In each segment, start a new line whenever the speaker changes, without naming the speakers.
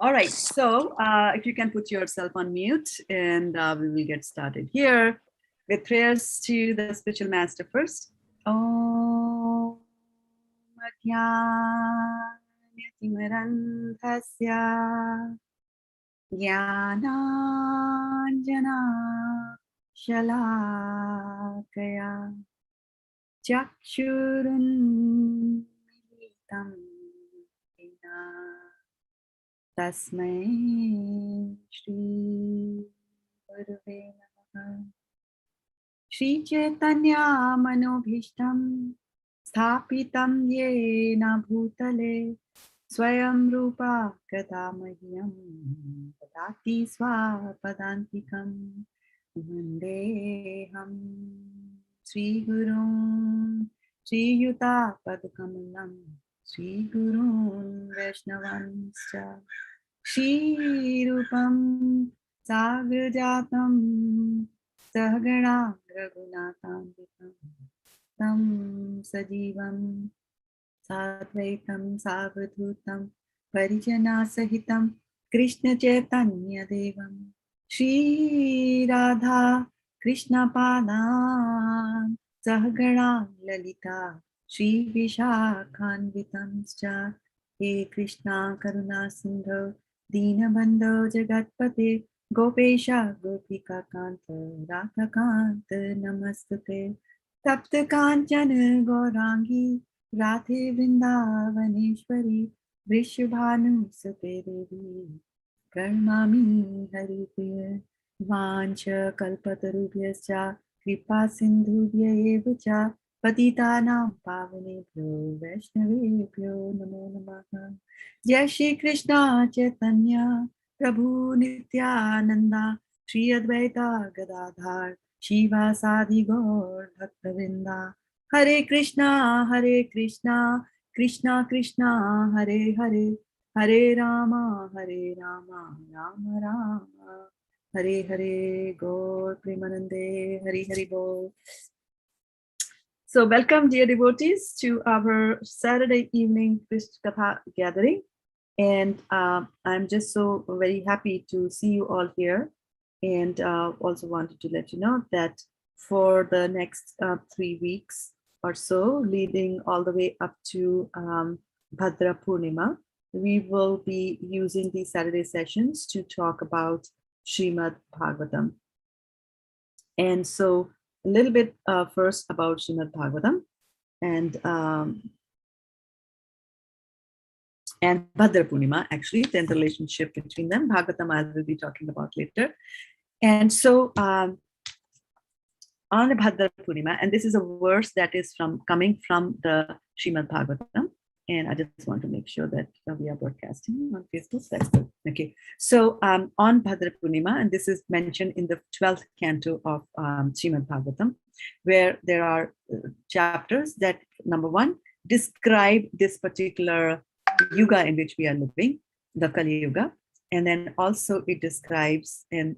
All right, so if you can put yourself on mute, and we will get started here with prayers to the spiritual master first. Om Madhyamitimranthasya Jnananjana Shalakaya Chakshurunmilitam Tasmai Shri Gurave Namaha. Shri Chaitanya Manobhishtam Sthapitam Yena Bhutale Swayam Rupa Kadamahyam Tati Swapadantikam Vandeham Sri Gurum Sri Yuta Padukamalam Sri Gurun Vaishnavanscha Shri Rupam Sagrajatam Sahagana Raghunatham Tam Sajivam Sadvaitam Savadhutam Parijana Sahitam Krishna Chaitanya Devam Shri Radha Krishna Padan Sahagana Lalita Shri Vishakhanvitam Scha He Krishna Karuna Sindho Dinabandho Jagatpate Gopesha Gopika Kanta Radha Kanta Namastute Tapta Kanchana Gaurangi Radhe Vrindavaneshwari Vrishabhanu Sute Devi Karmami Haripriya Vancha Kalpatarubhyascha Kripa Sindhubhya Evacha Patitanam Pavanebhyo Vaishnavebhyo Namo Namaha. Jai Shri Krishna Chaitanya Prabhu Nityananda Shri Advaita Gadadhar Shiva Sadi Gaur Bhaktavinda Hare Krishna Krishna Krishna Hare Hare Hare Rama Rama Rama Hare Hare Gaur Premanande Hare Hare Bol. So welcome, dear devotees, to our Saturday evening Krishna Katha gathering. And I'm just so very happy to see you all here. And also wanted to let you know that for the next 3 weeks or so, leading all the way up to Bhadra Purnima, we will be using these Saturday sessions to talk about Srimad Bhagavatam. And so a little bit first about Srimad Bhagavatam and Bhadra Purnima, actually, the relationship between them. Bhagavatam I will be talking about later. And so on the Bhadra Purnima, and this is a verse that is coming from the Srimad Bhagavatam. And I just want to make sure that we are broadcasting on Facebook. That's good. Okay. So on Bhadra Purnima, and this is mentioned in the 12th canto of Srimad Bhagavatam, where there are chapters that, number one, describe this particular Yuga in which we are living, the Kali Yuga. And then also it describes and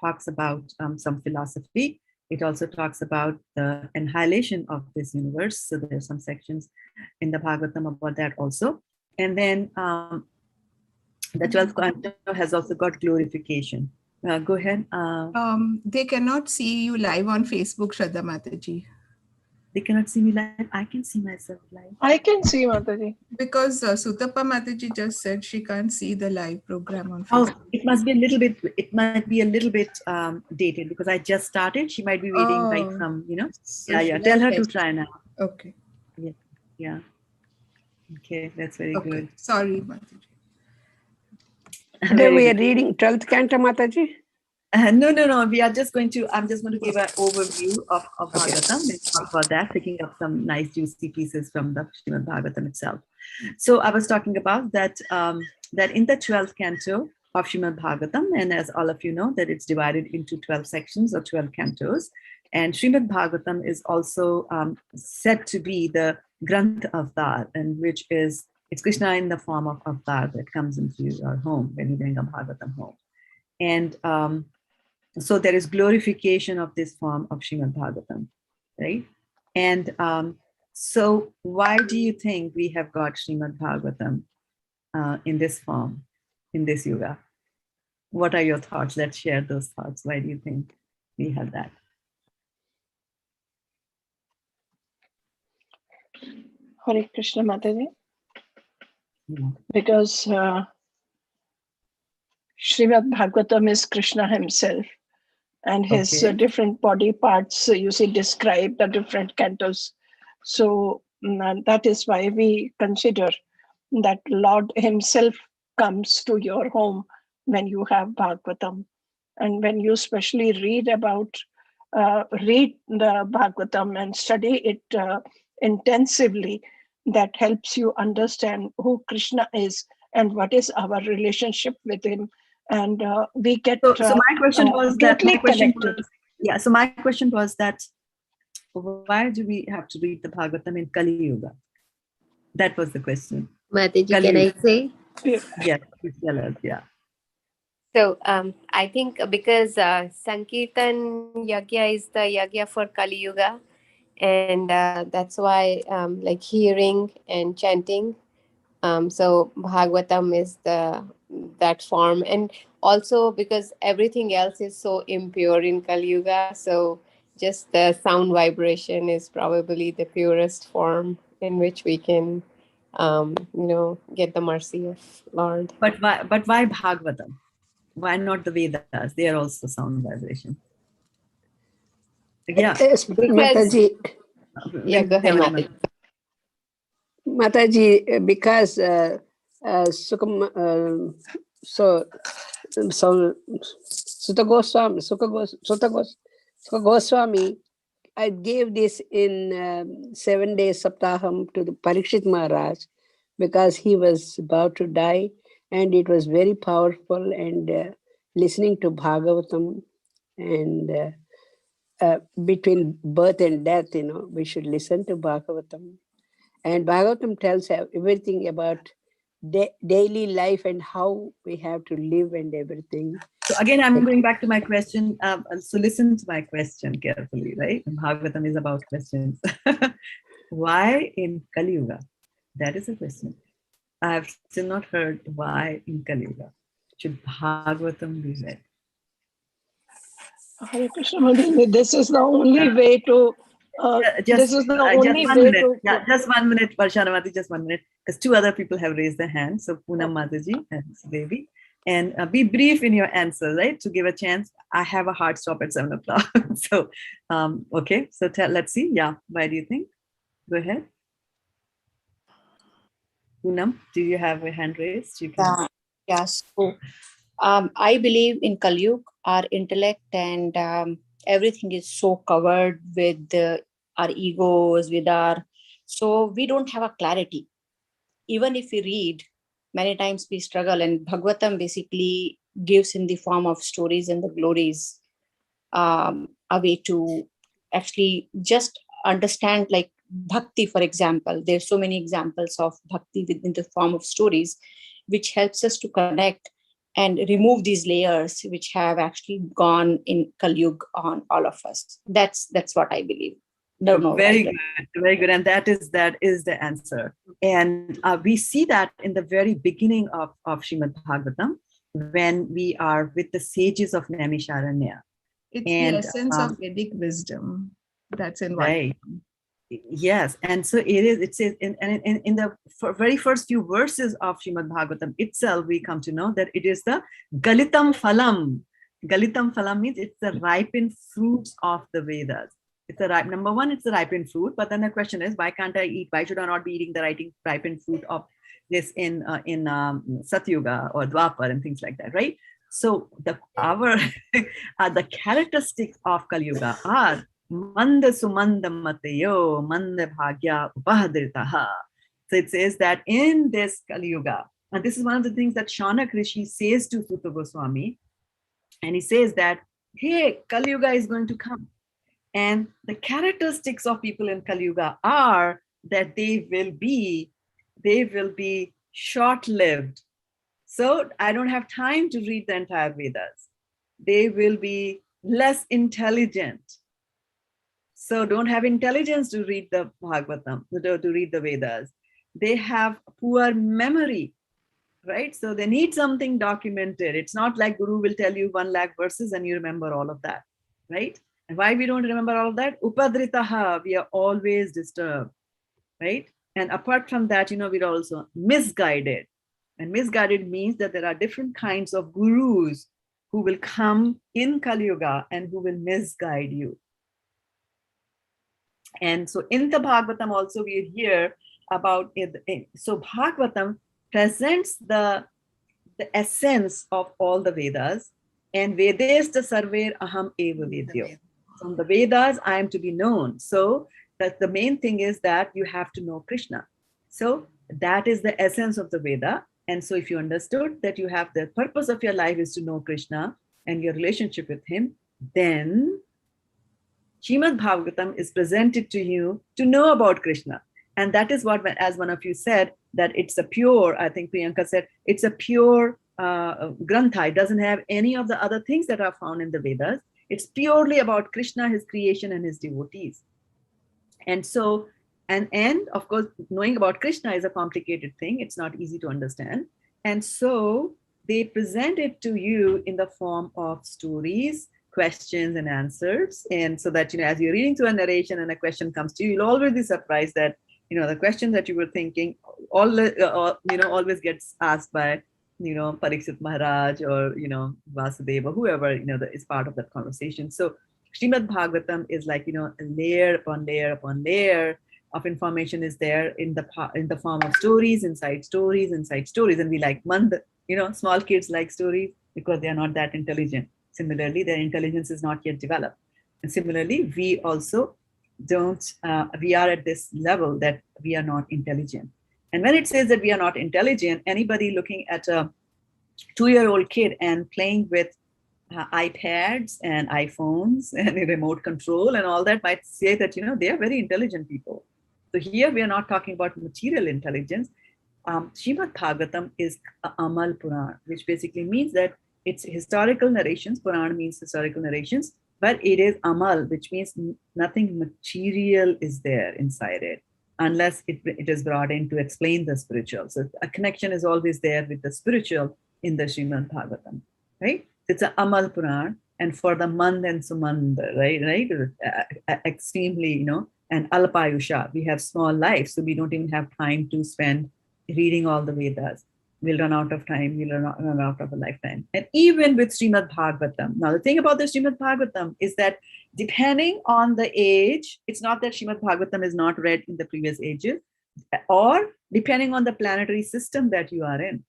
talks about some philosophy. It also talks about the annihilation of this universe. So there's some sections in the Bhagavatam about that also. And then the 12th canto has also got glorification. Go ahead.
They cannot see you live on Facebook, Shraddha Mataji.
They cannot see me live. I can see myself live.
I can see Mataji.
Because Sutapa Mataji just said she can't see the live program on Facebook.
Oh, it must be a little bit, dated because I just started. She might be reading right from,
So
yeah. Tell her to try now.
Okay.
Yeah. Okay, that's very good.
Sorry, Mataji.
Today we are reading 12th canto, Mataji.
No. We are just going to, I'm just going to give an overview of Bhagavatam. Let's talk about that, picking up some nice juicy pieces from the Srimad Bhagavatam itself. So I was talking about that, that in the 12th canto of Srimad Bhagavatam, and as all of you know, that it's divided into 12 sections or 12 cantos. And Srimad Bhagavatam is also said to be the Granth Avatar, and which is, it's Krishna in the form of Avatar that comes into your home when you bring a Bhagavatam home. And so there is glorification of this form of Srimad Bhagavatam, right? And so why do you think we have got Srimad Bhagavatam in this form? in this Yuga? What are your thoughts? Let's share those thoughts. Why do you think we have that?
Hare Krishna Mataji.
Yeah.
Because Srimad Bhagavatam is Krishna himself, and his
Okay.
different body parts, you see, describe the different cantos. So that is why we consider that Lord himself comes to your home when you have Bhagavatam. And when you especially read the Bhagavatam and study it intensively, that helps you understand who Krishna is and what is our relationship with him. And we get
So my question was that
totally connected.
So my question was that why do we have to read the Bhagavatam in Kali Yuga? That was the question.
Mataji,
Kali
can I
Yuga.
say?
Yes, please tell us. Yeah.
So I think because Sankirtan Yagya is the Yagya for Kali Yuga, and that's why like hearing and chanting. So Bhagavatam is that form, and also because everything else is so impure in Kali Yuga, so just the sound vibration is probably the purest form in which we can, get the mercy of Lord.
But why Bhagavatam? Why not the Vedas? They are also sound vibration. Yeah.
Yes, Mataji.
Yeah, go ahead, Mataji.
Mataji, because Sutta Goswami, I gave this in 7 days Saptaham to the Parikshit Maharaj because he was about to die, and it was very powerful. And listening to Bhagavatam, and between birth and death, we should listen to Bhagavatam. And Bhagavatam tells everything about daily life and how we have to live and everything.
So again, I'm going back to my question. So listen to my question carefully, right? Bhagavatam is about questions. Why in Kali Yuga? That is a question. I have still not heard why in Kali Yuga should Bhagavatam be read.
Hare Krishna, Mataji, this is the only way to. This is the only way to.
Just 1 minute, Varshanavati, just 1 minute, because 2 other people have raised their hands. So Poonam Mataji and Devi. And be brief in your answer, right? To give a chance. I have a hard stop at 7 o'clock. So, okay. So let's see. Yeah. Why do you think? Go ahead. Poonam, do you have a hand raised? You can.
Yeah. So I believe in Kali Yuga, our intellect and everything is so covered with our egos, so we don't have a clarity. Even if we read, many times we struggle, and Bhagavatam basically gives in the form of stories and the glories a way to actually just understand, like bhakti, for example. There's so many examples of bhakti within the form of stories, which helps us to connect and remove these layers which have actually gone in Kali Yuga on all of us. That's what I believe. Don't know.
Very good, very good. And that is the answer. And we see that in the very beginning of Srimad Bhagavatam, when we are with the sages of Naimisharanya.
It's the essence of Vedic wisdom that's involved.
Right. Yes, and so it says in the very first few verses of Srimad Bhagavatam itself, we come to know that it is the Galitam Phalam. Galitam Phalam means it's the ripened fruits of the Vedas. It's number one, it's the ripened fruit. But then the question is, why can't I eat? Why should I not be eating the ripened fruit of this in Satyuga or Dwapar and things like that, right? So the characteristics of Kali Yuga are Manda Sumanda Matayo, Manda Bhagya Upahadritaha. So it says that in this Kali Yuga, and this is one of the things that Shaunak Rishi says to Suta Goswami, and he says that, hey, Kali Yuga is going to come. And the characteristics of people in Kali Yuga are that they will be short-lived. So I don't have time to read the entire Vedas. They will be less intelligent. So don't have intelligence to read the Bhagavatam, to read the Vedas. They have poor memory. right? So they need something documented. It's not like Guru will tell you 1 lakh verses and you remember all of that, right? And why we don't remember all of that? Upadritaha, we are always disturbed, right? And apart from that, we're also misguided. And misguided means that there are different kinds of gurus who will come in Kali Yuga and who will misguide you. And so in the Bhagavatam also we hear about it. So Bhagavatam presents the essence of all the Vedas, and Vedesta sarver aham eva vedyo. From the Vedas, I am to be known. So that the main thing is that you have to know Krishna. So that is the essence of the Veda. And so if you understood that you have the purpose of your life is to know Krishna and your relationship with him, then Srimad Bhagavatam is presented to you to know about Krishna. And that is what, as one of you said, that it's a pure, I think Priyanka said, it's a pure grantha. It doesn't have any of the other things that are found in the Vedas. It's purely about Krishna, his creation, and his devotees. And so, and of course, knowing about Krishna is a complicated thing. It's not easy to understand. And so they present it to you in the form of stories, questions and answers. And so that, as you're reading through a narration and a question comes to you, you'll always be surprised that, the question that you were thinking, always gets asked by, Parikshit Maharaj or, Vasudeva, whoever, is part of that conversation. So Srimad Bhagavatam is like, layer upon layer upon layer of information is there in the form of stories, inside stories, inside stories. And we like small kids like stories because they are not that intelligent. Similarly, their intelligence is not yet developed. And similarly, we also we are at this level that we are not intelligent. And when it says that we are not intelligent, anybody looking at a 2-year-old kid and playing with iPads and iPhones and remote control and all that might say that, they are very intelligent people. So here we are not talking about material intelligence. Srimad Bhagavatam is Amal Puran, which basically means that it's historical narrations. Puran means historical narrations, but it is Amal, which means nothing material is there inside it, unless it is brought in to explain the spiritual. So a connection is always there with the spiritual in the Srimad Bhagavatam, right? It's an Amal Puran, and for the Mand and Sumand, right? Extremely, and Alpayusha, we have small lives, so we don't even have time to spend reading all the Vedas. We'll run out of time, we'll run out of a lifetime. And even with Srimad Bhagavatam, now the thing about the Srimad Bhagavatam is that depending on the age, it's not that Srimad Bhagavatam is not read in the previous ages, or depending on the planetary system that you are in,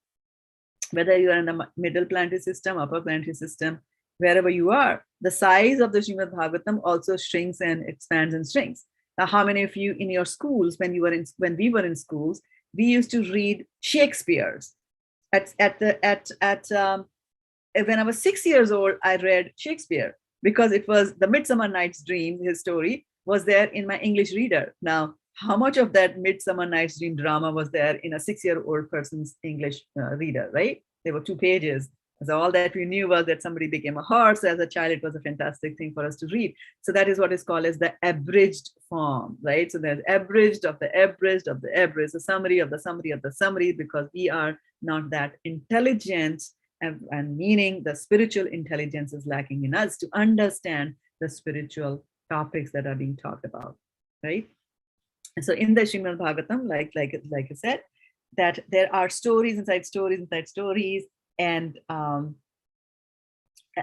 whether you are in the middle planetary system, upper planetary system, wherever you are, the size of the Srimad Bhagavatam also shrinks and expands and shrinks. Now, how many of you in your schools, when we were in schools, we used to read Shakespeare's. When I was 6 years old, I read Shakespeare because it was the Midsummer Night's Dream, his story was there in my English reader. Now, how much of that Midsummer Night's Dream drama was there in a 6-year-old person's English reader, right? There were 2 pages. So all that we knew was that somebody became a horse. As a child, it was a fantastic thing for us to read. So that is what is called as the abridged form, right? So there's abridged of the abridged of the abridged, a summary of the summary of the summary, because we are not that intelligent, and meaning the spiritual intelligence is lacking in us to understand the spiritual topics that are being talked about, right? And so in the Srimad Bhagavatam, like I said, that there are stories inside stories inside stories, and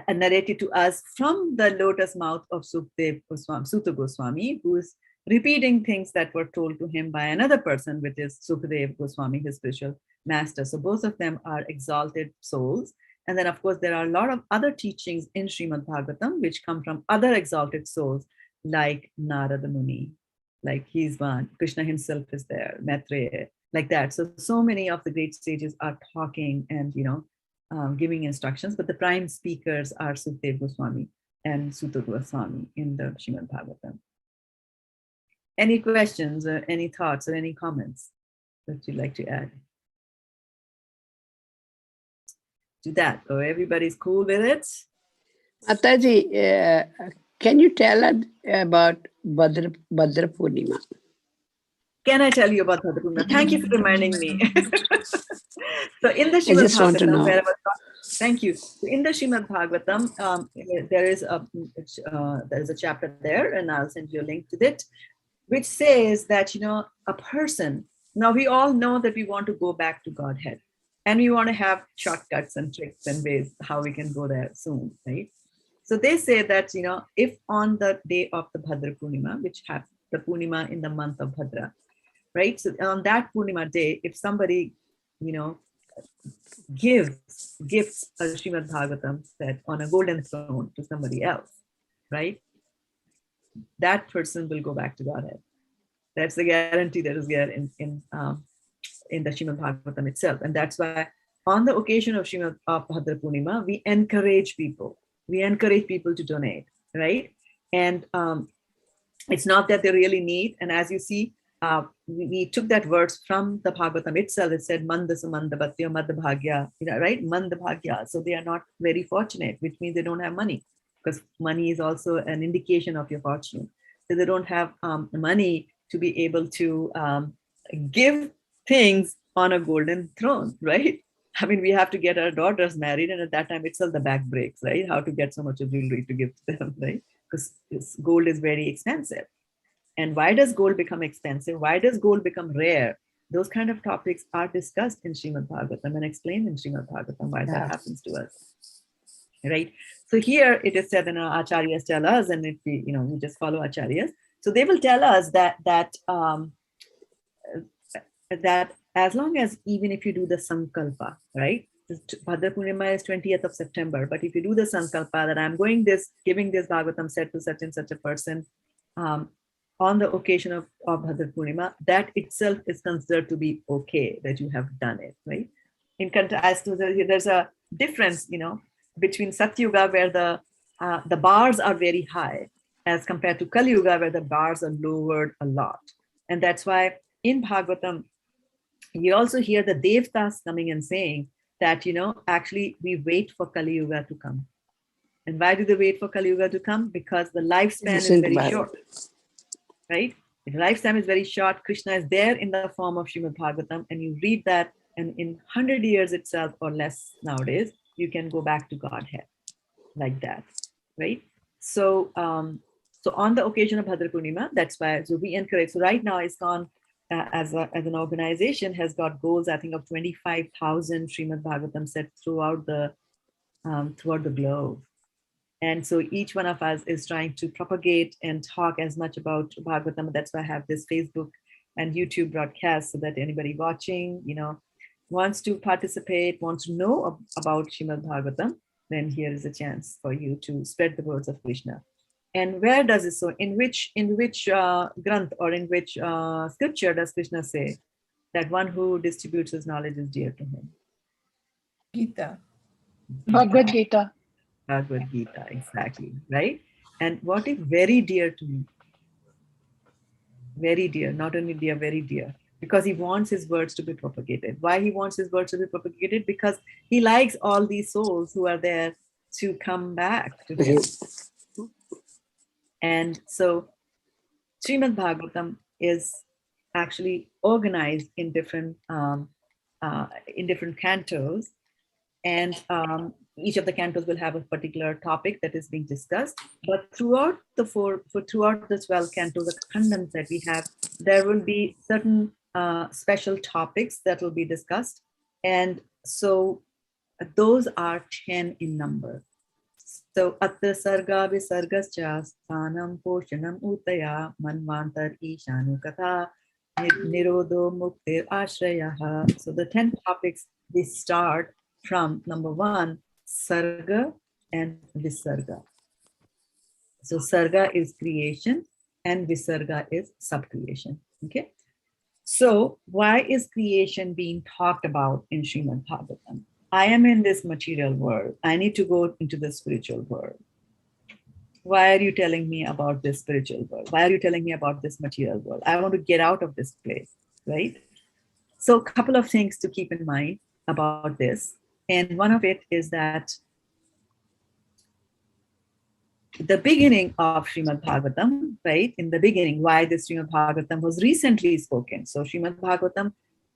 narrated to us from the lotus mouth of Sutta Goswami, who is repeating things that were told to him by another person, which is Sukadeva Goswami, his spiritual master. So both of them are exalted souls. And then, of course, there are a lot of other teachings in Srimad Bhagavatam which come from other exalted souls, like Narada Muni, like he's one, Krishna himself is there, Maitreya, like that. So many of the great sages are talking and, giving instructions, but the prime speakers are Sukadeva Goswami and Sutta Goswami in the Srimad Bhagavatam. Any questions or any thoughts or any comments that you'd like to add to that? Or everybody's cool with it?
Mataji, can you tell us about Bhadra Purnima?
Can I tell you about Bhadra Purnima? Thank you for reminding me. So in the
I
Srimad
just want to
Bhagavatam,
know.
wherever, thank you. So in the Srimad Bhagavatam, there is a chapter there, and I'll send you a link to it, which says that, a person, now we all know that we want to go back to Godhead, and we want to have shortcuts and tricks and ways how we can go there soon, right? So they say that, if on the day of the Bhadra Purnima, which has the Purnima in the month of Bhadra, right? So on that Purnima day, if somebody, gifts a Srimad Bhagavatam set on a golden throne to somebody else, right? That person will go back to Godhead. That's the guarantee that is there in the Srimad Bhagavatam itself. And that's why on the occasion of Bhadra Purnima, we encourage people. We encourage people to donate, right? And it's not that they really need. And as you see, we took that verse from the Bhagavatam itself. It said, Mandasa Mandabhatya Madhabhagya, right? Mandabhagya. So they are not very fortunate, which means they don't have money, because money is also an indication of your fortune. So they don't have money to be able to give things on a golden throne, right? I mean, we have to get our daughters married, and at that time itself the back breaks, right? How to get so much of jewelry to give to them, right? Because gold is very expensive. And why does gold become expensive? Why does gold become rare? Those kind of topics are discussed in Srimad Bhagavatam and explained in Srimad Bhagavatam why that happens to us, right? So here it is said, Acharyas tell us, and if we just follow Acharyas, so they will tell us that as long as, even if you do the sankalpa, right? Bhadra Purnima is 20th of September, but if you do the sankalpa that I'm giving this Bhagavatam set to such and such a person on the occasion of Bhadra Purnima, that itself is considered to be okay, that you have done it, right? In contrast to there's a difference, between Satyuga, where the bars are very high, as compared to Kali Yuga, where the bars are lowered a lot. And that's why in Bhagavatam, you also hear the Devtas coming and saying that, actually we wait for Kali Yuga to come. And why do they wait for Kali Yuga to come? Because the lifespan is very short, right? The lifespan is very short. Krishna is there in the form of Srimad Bhagavatam, and you read that, and in 100 years itself or less nowadays, you can go back to Godhead like that, right? So, so on the occasion of Bhadra Purnima, that's why, so we encourage. So right now, ISKCON as an organization has got goals, I think, of 25,000 Srimad Bhagavatam set throughout the globe. And so each one of us is trying to propagate and talk as much about Bhagavatam. That's why I have this Facebook and YouTube broadcast, so that anybody watching, wants to participate, wants to know about Srimad Bhagavatam, then here is a chance for you to spread the words of Krishna. And where does it so? In which granth or in which scripture does Krishna say that one who distributes his knowledge is dear to him?
Gita.
Bhagavad Gita.
Bhagavad Gita, exactly, right? And what is very dear to me? Very dear, not only dear, very dear, because he wants his words to be propagated. Why he wants his words to be propagated? Because he likes all these souls who are there to come back to him. And so Srimad Bhagavatam is actually organized in different cantos, and each of the cantos will have a particular topic that is being discussed. But throughout the throughout the 12 cantos, the khandans that we have, there will be certain special topics that will be discussed, and so those are 10 in number. So Atta Sarga Visargascha Sthanam Poshanam Utaya Manvantar Ishanu Katha Nirodho Muktir Ashrayaha. So the 10 topics, they start from number 1, Sarga and Visarga. So Sarga is creation and Visarga is subcreation. Okay. So why is creation being talked about in Srimad Bhagavatam? I am in this material world. I need to go into the spiritual world. Why are you telling me about this spiritual world? Why are you telling me about this material world? I want to get out of this place, right? So a couple of things to keep in mind about this. And one of it is that the beginning of Srimad Bhagavatam, right? In the beginning, why this Srimad Bhagavatam was recently spoken. So Srimad Bhagavatam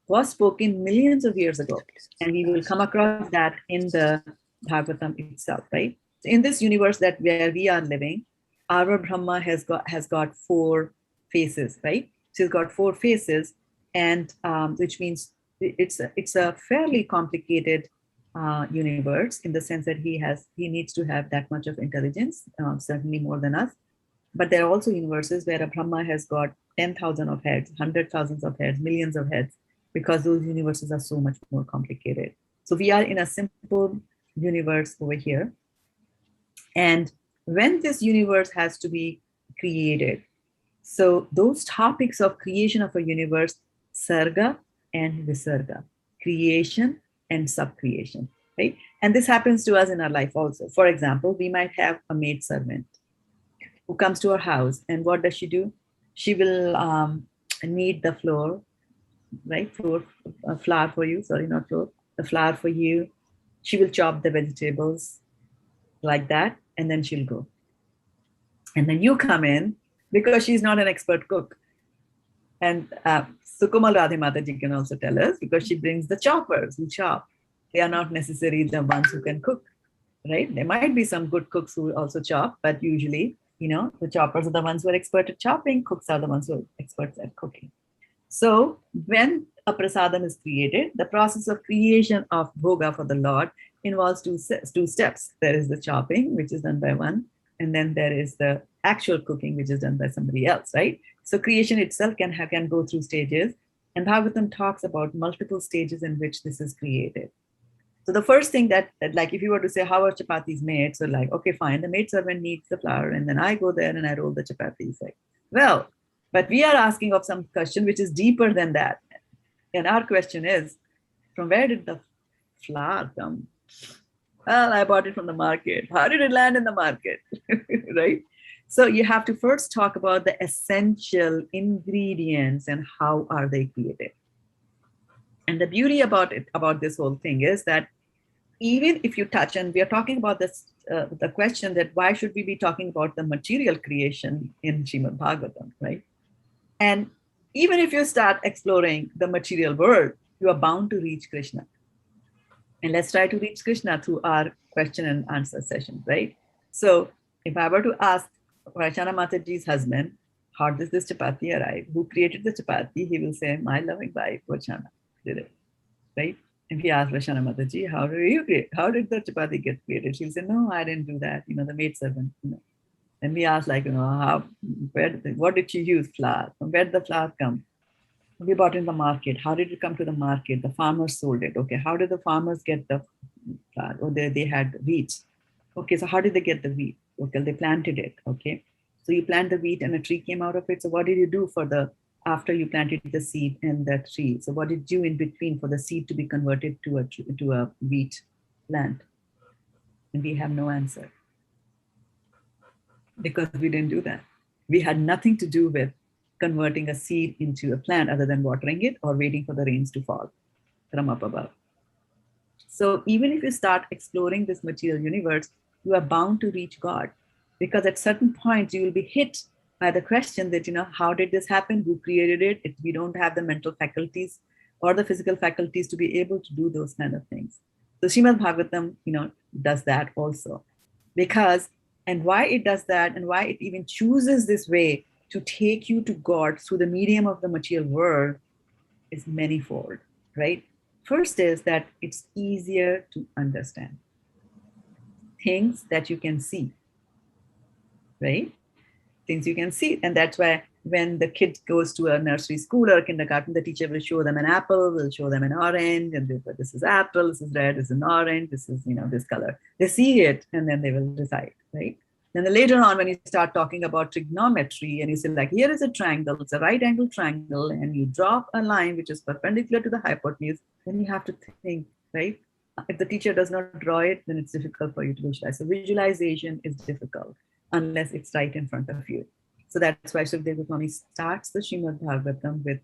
was spoken millions of years ago, and we will come across that in the Bhagavatam itself, right? So in this universe that where we are living, our Brahma has got 4 faces, right? She's got 4 faces, and which means it's a fairly complicated universe, in the sense that he needs to have that much of intelligence, certainly more than us. But there are also universes where a Brahma has got 10,000 of heads, 100,000 of heads, millions of heads, because those universes are so much more complicated. So we are in a simple universe over here. And when this universe has to be created, so those topics of creation of a universe, Sarga and Visarga, creation and subcreation, right? And this happens to us in our life also. For example, we might have a maid servant who comes to our house, and what does she do? She will knead the flour, right? Flour for you, sorry, not flour, the flour for you. She will chop the vegetables like that, and then she'll go. And then you come in, because she's not an expert cook. And Sukumal Radhe Mataji can also tell us, because she brings the choppers who chop. They are not necessarily the ones who can cook, right? There might be some good cooks who also chop, but usually, the choppers are the ones who are expert at chopping, cooks are the ones who are experts at cooking. So when a prasadam is created, the process of creation of bhoga for the Lord involves two steps. There is the chopping, which is done by one, and then there is the actual cooking, which is done by somebody else, right? So creation itself can go through stages, and Bhagavatam talks about multiple stages in which this is created. So the first thing that like, if you were to say, how are chapatis made? So like, okay, fine, the maid servant kneads the flour, and then I go there and I roll the chapatis. Like, well, but we are asking of some question which is deeper than that. And our question is, from where did the flour come? Well, I bought it from the market. How did it land in the market? Right? So you have to first talk about the essential ingredients and how are they created. And the beauty about this whole thing is that even if you touch, and we are talking about this, the question that why should we be talking about the material creation in Srimad Bhagavatam, right? And even if you start exploring the material world, you are bound to reach Krishna. And let's try to reach Krishna through our question and answer session, right? So if I were to ask Vaishana Mataji's husband, how did this chapati arrive? Who created the chapati? He will say, my loving wife, Vaishana, did it, right? If he asks Vaishana Mataji, how did the chapati get created? She'll say, no, I didn't do that. The maid servant, And we ask, like, what did she use? Flour. From where did the flour come? We bought it in the market. How did it come to the market? The farmers sold it. Okay, how did the farmers get the flour? Oh, they had wheat. Okay, so how did they get the wheat? Okay, they planted it. Okay, so you plant the wheat and a tree came out of it. So what did you do after you planted the seed and the tree? So what did you do in between for the seed to be converted to a wheat plant? And we have no answer, because we didn't do that. We had nothing to do with converting a seed into a plant other than watering it or waiting for the rains to fall from up above. So even if you start exploring this material universe, you are bound to reach God, because at certain points you will be hit by the question that, how did this happen? Who created it? If we don't have the mental faculties or the physical faculties to be able to do those kind of things. So Srimad Bhagavatam, does that also, because, and why it does that, and why it even chooses this way to take you to God through the medium of the material world is manifold, right? First is that it's easier to understand things that you can see, right? Things you can see. And that's why when the kid goes to a nursery school or a kindergarten, the teacher will show them an apple, will show them an orange, and this is apple, this is red, this is an orange, this is, this color. They see it, and then they will decide, right? Then later on, when you start talking about trigonometry and you say, like, here is a triangle, it's a right angle triangle, and you draw a line which is perpendicular to the hypotenuse, then you have to think, right? If the teacher does not draw it, then it's difficult for you to visualize. So visualization is difficult unless it's right in front of you. So that's why Shraddha-devi Goswami starts the Srimad Bhagavatam with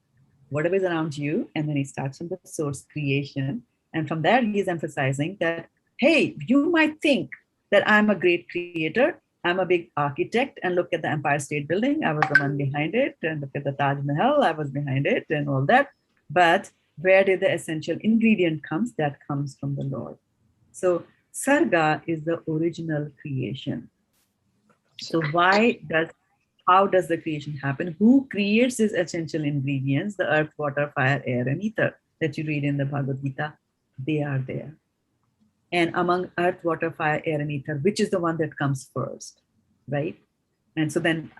whatever is around you, and then he starts from the source creation. And from there, he's emphasizing that, hey, you might think that I'm a great creator, I'm a big architect, and look at the Empire State Building. I was the one behind it, and look at the Taj Mahal. I was behind it, and all that. But where did the essential ingredient comes? That comes from the Lord. So Sarga is the original creation. So how does the creation happen? Who creates these essential ingredients? The earth, water, fire, air, and ether that you read in the Bhagavad Gita. They are there. And among earth, water, fire, air, and ether, which is the one that comes first, right? And so then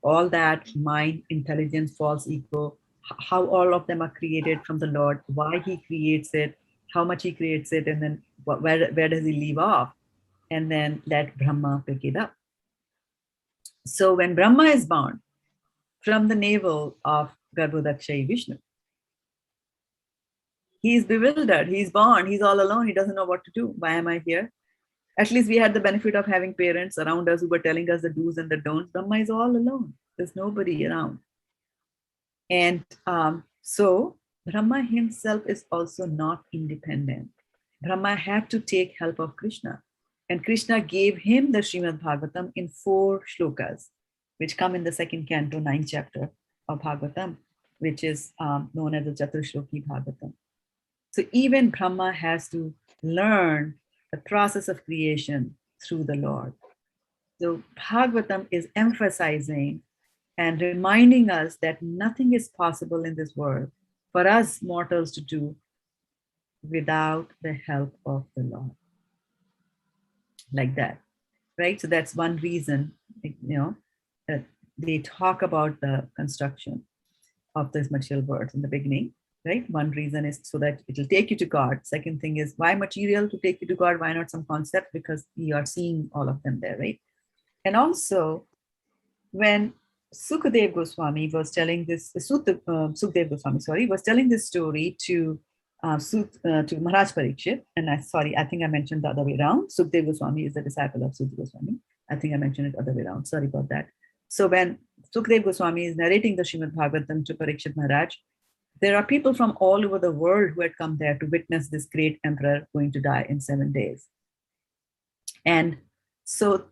all that mind, intelligence, false ego, how all of them are created from the Lord, why he creates it, how much he creates it, and then where does he leave off? And then let Brahma pick it up. So when Brahma is born from the navel of Garbhodakshayi Vishnu, he's bewildered, he's born, he's all alone, he doesn't know what to do. Why am I here? At least we had the benefit of having parents around us who were telling us the do's and the don'ts. Brahma is all alone. There's nobody around. And so Brahma himself is also not independent. Brahma had to take help of Krishna. And Krishna gave him the Srimad Bhagavatam in 4 shlokas, which come in the 2nd canto, 9th chapter of Bhagavatam, which is known as the Chaturshloki Bhagavatam. So even Brahma has to learn the process of creation through the Lord. So Bhagavatam is emphasizing and reminding us that nothing is possible in this world for us mortals to do without the help of the Lord. Like that, right? So that's one reason, that they talk about the construction of this material world in the beginning, right? One reason is so that it will take you to God. Second thing is, why material to take you to God? Why not some concept? Because you are seeing all of them there, right? And also, when Sukadev Goswami was telling this, Sukadev Goswami, was telling this story to Maharaj Parikshit, and I think I mentioned the other way around. Sukadev Goswami is the disciple of Sukadev Goswami. I think I mentioned it other way around. Sorry about that. So when Sukadev Goswami is narrating the Srimad Bhagavatam to Parikshit Maharaj, there are people from all over the world who had come there to witness this great emperor going to die in 7 days. And so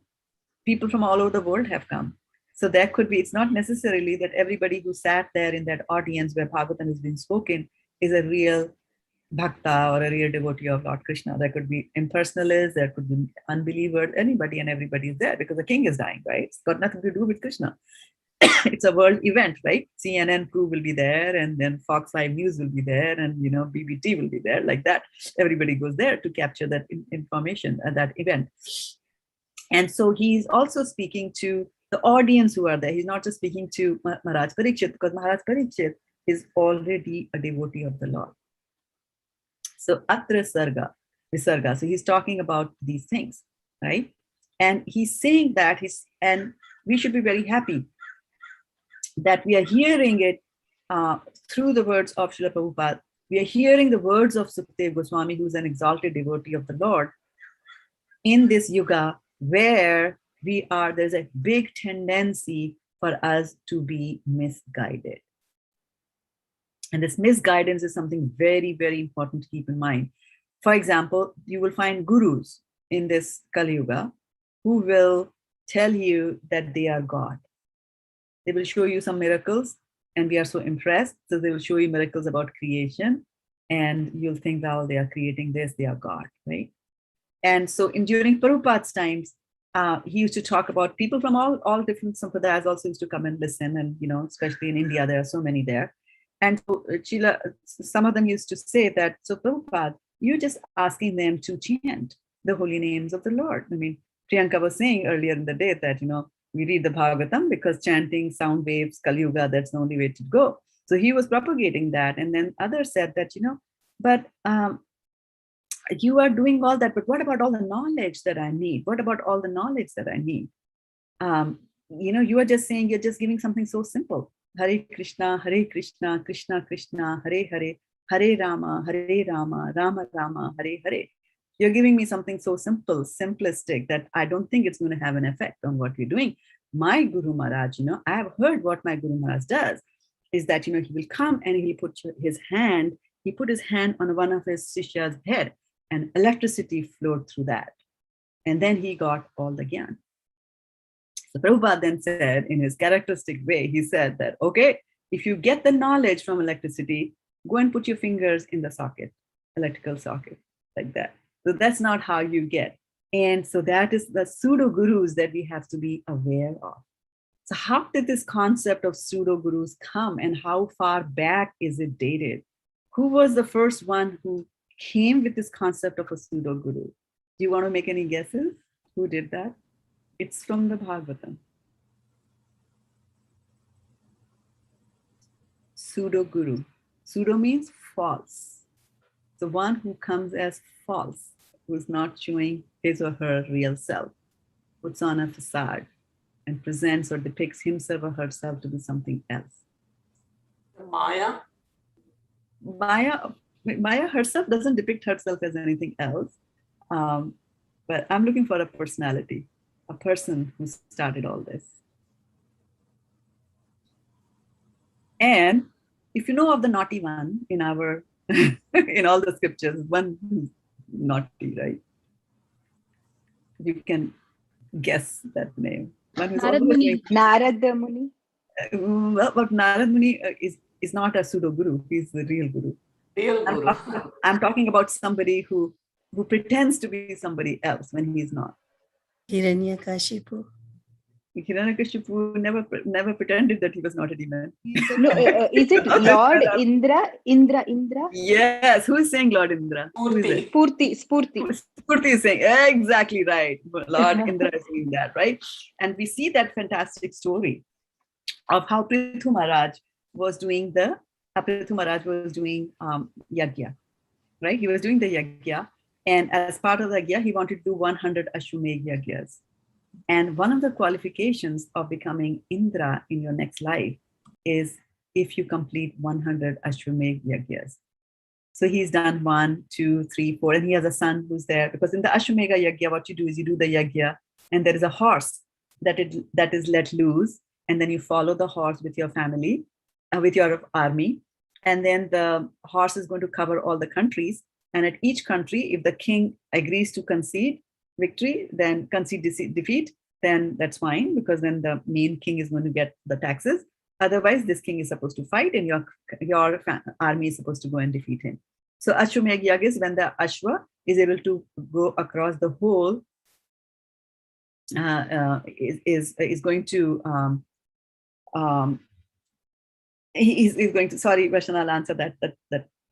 people from all over the world have come. So there could be, it's not necessarily that everybody who sat there in that audience where Bhagavatam is being spoken is a real bhakta or a real devotee of Lord Krishna. There could be impersonalists, there could be unbelievers, anybody and everybody is there because the king is dying, right? It's got nothing to do with Krishna. It's a world event, right? CNN crew will be there, and then Fox 5 News will be there, and BBT will be there, like that. Everybody goes there to capture that information at that event. And so he's also speaking to the audience who are there. He's not just speaking to Maharaj Parikshit, because Maharaj Parikshit is already a devotee of the Lord. So Atra Sarga, Visarga. So he's talking about these things, right? And he's saying that and we should be very happy that we are hearing it through the words of Srila Prabhupada. We are hearing the words of Sukadev Goswami, who's an exalted devotee of the Lord, in this yuga where there's a big tendency for us to be misguided. And this misguidance is something very, very important to keep in mind. For example, you will find gurus in this Kali Yuga who will tell you that they are God. They will show you some miracles, and we are so impressed. So they will show you miracles about creation, and you'll think, well, they are creating this, they are God, right? And so during Prabhupada's times, he used to talk about people from all different sampradayas also used to come and listen, and especially in India, there are so many there. And so some of them used to say that, so Prabhupada, you're just asking them to chant the holy names of the Lord. I mean, Priyanka was saying earlier in the day that, we read the Bhagavatam because chanting sound waves, Kali Yuga, that's the only way to go. So he was propagating that. And then others said that, but you are doing all that, but what about all the knowledge that I need? What about all the knowledge that I need? You are just saying, you're just giving something so simple. Hare Krishna, Krishna Krishna, Hare Hare, Hare Rama, Rama Rama, Hare Hare. You're giving me something so simple, simplistic, that I don't think it's going to have an effect on what you're doing. My Guru Maharaj, I have heard what my Guru Maharaj does, is that, he will come and he put his hand on one of his Shishya's head, and electricity flowed through that. And then he got all the gyan. So Prabhupada then said, in his characteristic way, he said that, okay, if you get the knowledge from electricity, go and put your fingers in the socket, electrical socket, like that. So that's not how you get. And so that is the pseudo gurus that we have to be aware of. So how did this concept of pseudo gurus come, and how far back is it dated? Who was the first one who came with this concept of a pseudo guru? Do you want to make any guesses? Who did that? It's from the Bhagavatam. Pseudo guru. Pseudo means false. The one who comes as false, who's not showing his or her real self, puts on a facade and presents or depicts himself or herself to be something else.
Maya?
Maya herself doesn't depict herself as anything else. But I'm looking for a personality, a person who started all this. And if you know of the naughty one in our, in all the scriptures, one who's naughty, right? You can guess that name. One who's
Narad
always
Muni.
Narad Muni.
well, but Narad Muni is not a pseudo guru. He's the real guru.
Real guru.
I'm talking about somebody who pretends to be somebody else when he's not.
Hiranyakashipu.
Hiranyakashipu never pretended that he was not a demon.
No, is it Lord Indra? Indra?
Yes, who is saying Lord Indra? Who is it?
Spurti.
Spurti is saying, exactly right. Lord Indra is saying that, right? And we see that fantastic story of how Prithu Maharaj was doing yajna, right? He was doing the yajna, and as part of the yajna, he wanted to do 100 Ashwamedh yajnas. And one of the qualifications of becoming Indra in your next life is if you complete 100 Ashwamedh yajnas. So he's done 1, 2, 3, 4, and he has a son who's there, because in the Ashwamedha yajna, what you do is you do the yajna, and there is a horse that is let loose, and then you follow the horse with your family, with your army, and then the horse is going to cover all the countries, and at each country, if the king agrees to concede victory, then concede defeat, then that's fine, because then the main king is going to get the taxes. Otherwise, this king is supposed to fight, and your army is supposed to go and defeat him. So Ashwamedh Yagya is when the Ashwa is able to go across the whole, is going to, he's going to, sorry, Vaishana, I'll answer that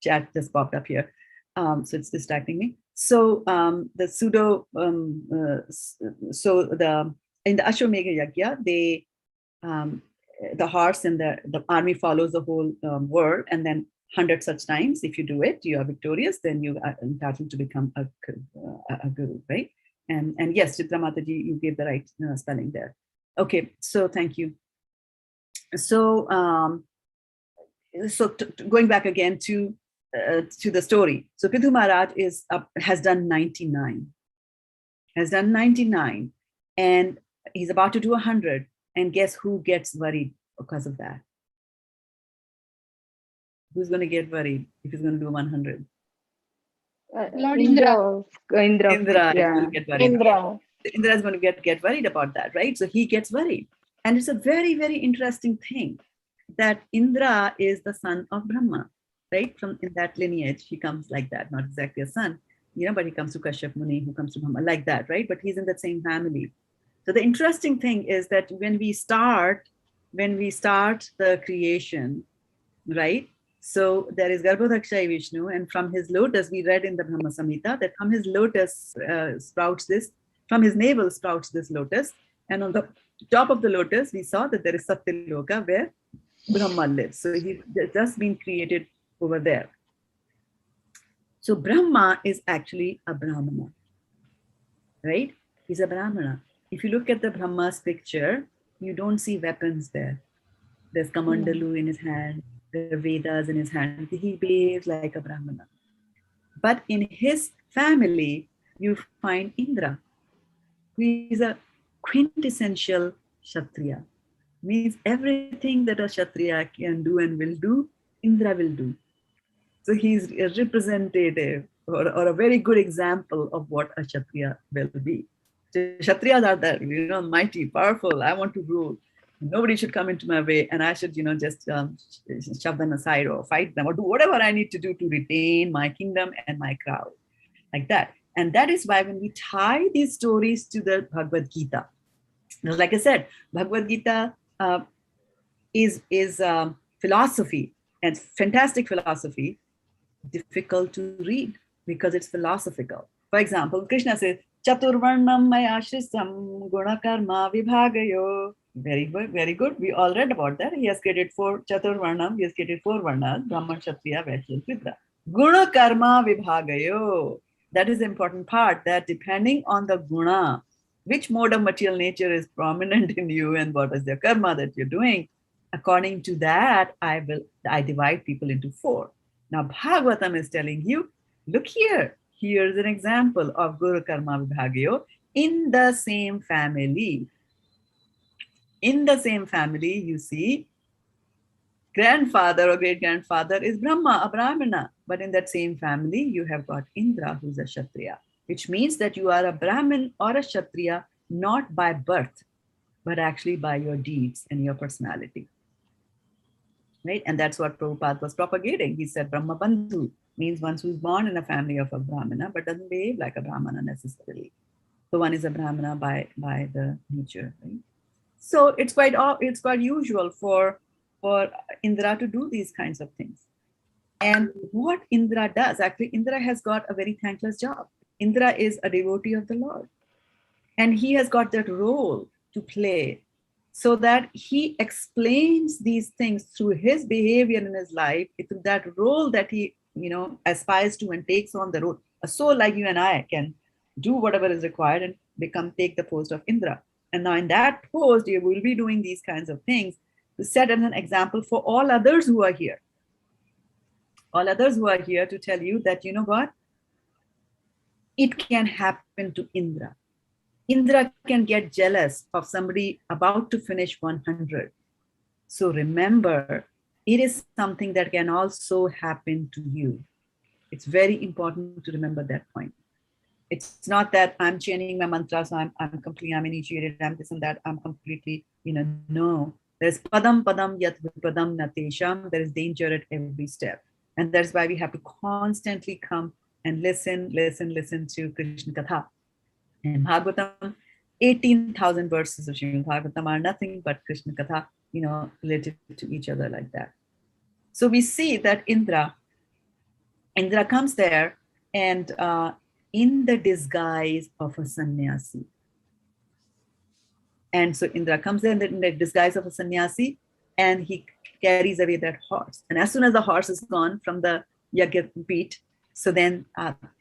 chat just popped up here. So it's distracting me. So the pseudo, in the Ashwamedha Yagya, the horse and the army follows the whole world, and then 100 such times, if you do it, you are victorious, then you are entitled to become a guru, right? And yes, Chitra Mataji, you gave the right spelling there. Okay, so thank you. So, going back again to the story. So Prithu Maharaj has done 99. And he's about to do 100. And guess who gets worried because of that? Who's going to get worried if he's going to do 100?
Lord Indra.
Indra.
Yeah. Get worried. Indra is going to get worried about that, right? So he gets worried. And it's a very, very interesting thing that Indra is the son of Brahma, right? From in that lineage, he comes like that, not exactly a son, but he comes to Kashyap Muni, who comes to Brahma, like that, right? But he's in that same family. So the interesting thing is that when we start the creation, right? So there is Garbhodakshai Vishnu, and from his lotus, we read in the Brahma Samhita that from his lotus from his navel sprouts this lotus, and on the top of the lotus, we saw that there is Satyaloka where Brahma lives. So he's just been created over there. So Brahma is actually a Brahmana, right? He's a Brahmana. If you look at the Brahma's picture, you don't see weapons there. There's Kamandalu in his hand, there are Vedas in his hand. He behaves like a Brahmana. But in his family, you find Indra, who is a quintessential Kshatriya. Means everything that a Kshatriya can do and will do, Indra will do. So he's a representative or a very good example of what a Kshatriya will be. The Kshatriyas are that, mighty, powerful. I want to rule. Nobody should come into my way, and I should, just shove them aside or fight them or do whatever I need to do to retain my kingdom and my crowd, like that. And that is why when we tie these stories to the Bhagavad Gita, like I said, Bhagavad Gita is philosophy, and fantastic philosophy, difficult to read because it's philosophical. For example, Krishna says, Chaturvarnam mayashrisam gunakarma vibhagayo. Very good, very good. We all read about that. He has created 4 Chaturvarnam, he has created 4 Varnas, Brahma, Kshatriya, Vaishya, Shudra. Gunakarma vibhagayo. That is the important part, that depending on the guna, which mode of material nature is prominent in you and what is the karma that you're doing, according to that, I divide people into 4. Now, Bhagavatam is telling you, look here, here's an example of Guru Karma Vibhagayo in the same family. In the same family, you see, grandfather or great-grandfather is Brahma, a Brahmana. But in that same family, you have got Indra, who's a Kshatriya, which means that you are a Brahmin or a Kshatriya, not by birth, but actually by your deeds and your personality. Right? And that's what Prabhupada was propagating. He said Brahma Bandhu means one who's born in a family of a Brahmana, but doesn't behave like a Brahmana necessarily. So one is a Brahmana by the nature. Right? So it's quite usual for Indra to do these kinds of things. And what Indra does, actually, Indra has got a very thankless job. Indra is a devotee of the Lord. And he has got that role to play, so that he explains these things through his behavior in his life, through that role that he, aspires to and takes on the role. A soul like you and I can do whatever is required and take the post of Indra. And now in that post, you will be doing these kinds of things to set as an example for all others who are here. All others who are here to tell you that, you know what? It can happen to Indra. Indra can get jealous of somebody about to finish 100. So remember, it is something that can also happen to you. It's very important to remember that point. It's not that I'm chanting my mantra, so I'm initiated, I'm this and that, I'm completely, no. There's padam padam yat vipadam natesham. There is danger at every step. And that's why we have to constantly come and listen to Krishna Katha. And Bhagavatam, 18,000 verses of Srimad Bhagavatam are nothing but Krishna Katha, related to each other like that. So we see that Indra comes there and in the disguise of a sannyasi. And so Indra comes in the disguise of a sannyasi, and he carries away that horse. And as soon as the horse is gone from the Yagya Pit, so then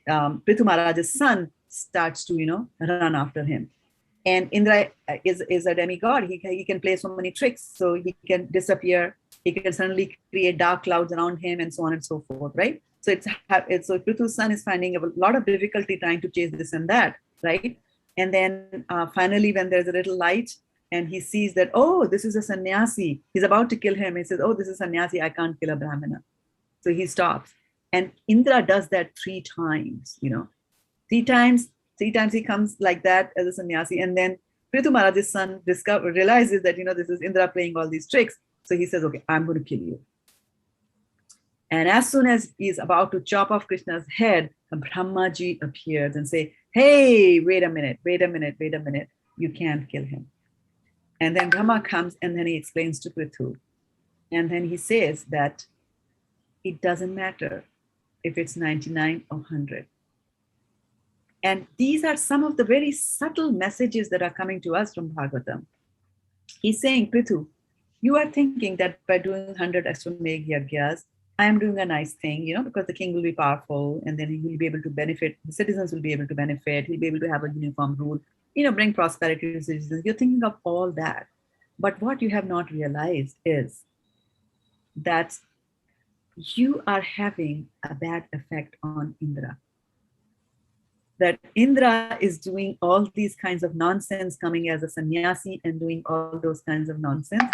Prithu Maharaj's son starts to, run after him. And Indra is a demigod. He can play so many tricks. So he can disappear. He can suddenly create dark clouds around him and so on and so forth, right? So so Prithu's son is finding a lot of difficulty trying to chase this and that, right? And then finally, when there's a little light and he sees that, oh, this is a sannyasi. He's about to kill him. He says, oh, this is a sannyasi. I can't kill a Brahmana. So he stops. And Indra does that 3 times, 3 times he comes like that as a sannyasi. And then Prithu Maharaj's son realizes that, this is Indra playing all these tricks. So he says, okay, I'm going to kill you. And as soon as he's about to chop off Krishna's head, Brahmaji appears and say, hey, wait a minute. You can't kill him. And then Brahma comes and then he explains to Prithu. And then he says that it doesn't matter if it's 99 or 100. And these are some of the very subtle messages that are coming to us from Bhagavatam. He's saying, Prithu, you are thinking that by doing 100 Ashwamedh Yagyas, I am doing a nice thing, because the king will be powerful and then he will be able to benefit, the citizens will be able to benefit, he'll be able to have a uniform rule, bring prosperity to citizens. You're thinking of all that. But what you have not realized is that you are having a bad effect on Indra. That Indra is doing all these kinds of nonsense, coming as a sannyasi and doing all those kinds of nonsense.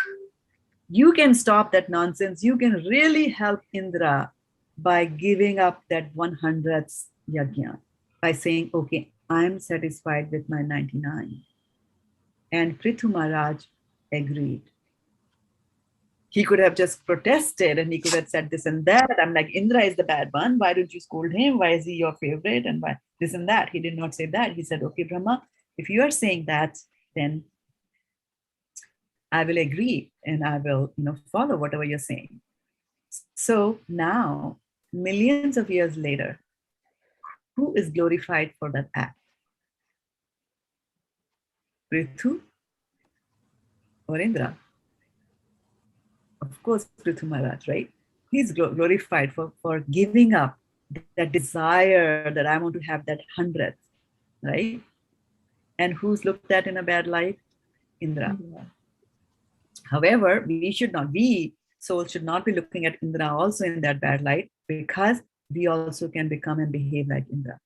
You can stop that nonsense. You can really help Indra by giving up that 100th yajna, by saying, okay, I'm satisfied with my 99. And Prithu Maharaj agreed. He could have just protested and he could have said this and that. I'm like, Indra is the bad one. Why don't you scold him? Why is he your favorite? And why this and that? He did not say that. He said, okay, Brahma, if you are saying that, then I will agree and I will, follow whatever you're saying. So now, millions of years later, who is glorified for that act? Prithu or Indra? Of course, Prithu Maharaj, right? He's glorified for giving up that desire that I want to have that 100th, right? And who's looked at in a bad light? Indra. However, we souls should not be looking at Indra also in that bad light, because we also can become and behave like Indra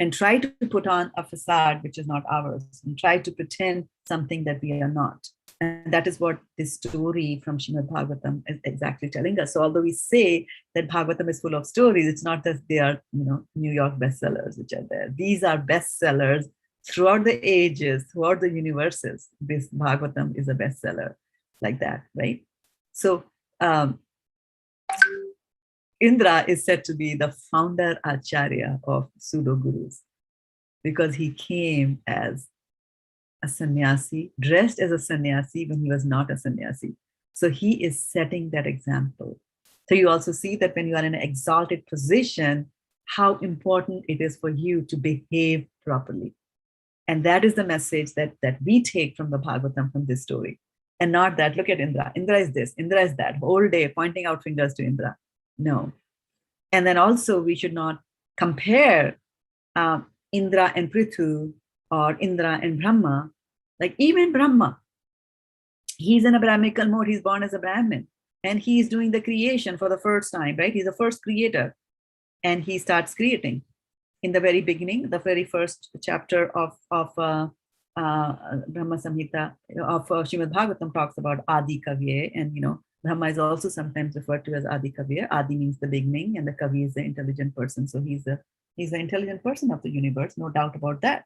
and try to put on a facade which is not ours and try to pretend something that we are not. And that is what this story from Srimad Bhagavatam is exactly telling us. So although we say that Bhagavatam is full of stories, it's not that they are, New York bestsellers which are there. These are bestsellers throughout the ages, throughout the universes. This Bhagavatam is a bestseller like that, right? So Indra is said to be the founder Acharya of pseudo gurus, because he came as a sannyasi, dressed as a sannyasi when he was not a sannyasi. So he is setting that example. So you also see that when you are in an exalted position, how important it is for you to behave properly. And that is the message that we take from the Bhagavatam, from this story. And not that, look at Indra. Indra is this, Indra is that, whole day pointing out fingers to Indra. No. And then also we should not compare Indra and Prithu or Indra and Brahma. Like even Brahma, he's in a Brahmical mode, he's born as a Brahmin. And he's doing the creation for the first time, right? He's the first creator. And he starts creating. In the very beginning, the very first chapter of Brahma Samhita, of Srimad Bhagavatam talks about Adi Kavye. And, Brahma is also sometimes referred to as Adi Kavya. Adi means the beginning, and the Kavi is the intelligent person. So he's the intelligent person of the universe, no doubt about that.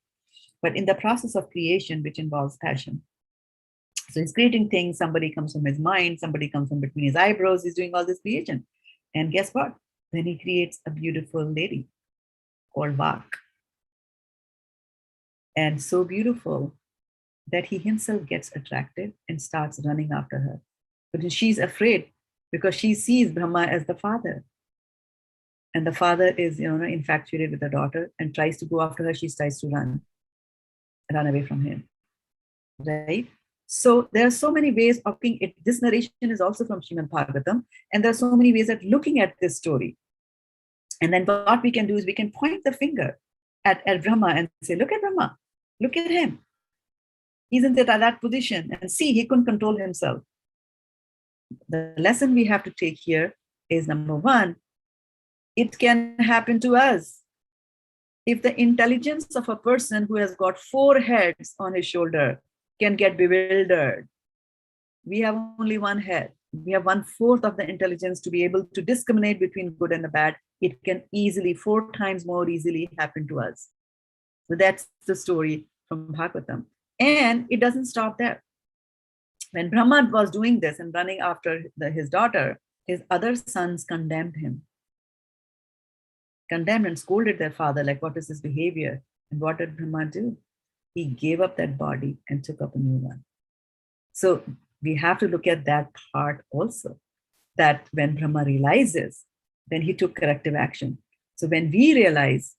But in the process of creation, which involves passion, so he's creating things. Somebody comes from his mind, somebody comes from between his eyebrows. He's doing all this creation, and guess what? Then he creates a beautiful lady called Vak, and so beautiful that he himself gets attracted and starts running after her. But she's afraid because she sees Brahma as the father. And the father is, infatuated with the daughter and tries to go after her. She tries to run away from him, right? So there are so many ways of looking at this. Narration is also from Srimad Bhagavatam. And there are so many ways of looking at this story. And then what we can do is we can point the finger at Brahma and say, look at Brahma, look at him. He's in that position, and see, he couldn't control himself. The lesson we have to take here is, number one, it can happen to us. If the intelligence of a person who has got 4 heads on his shoulder can get bewildered, we have only 1 head. We have 1/4 of the intelligence to be able to discriminate between good and the bad. It can easily, 4 times more easily happen to us. So that's the story from Bhagavatam. And it doesn't stop there. When Brahma was doing this and running after his daughter, his other sons condemned him. Condemned and scolded their father, like, what is this behavior? And what did Brahma do? He gave up that body and took up a new one. So we have to look at that part also, that when Brahma realizes, then he took corrective action. So when we realize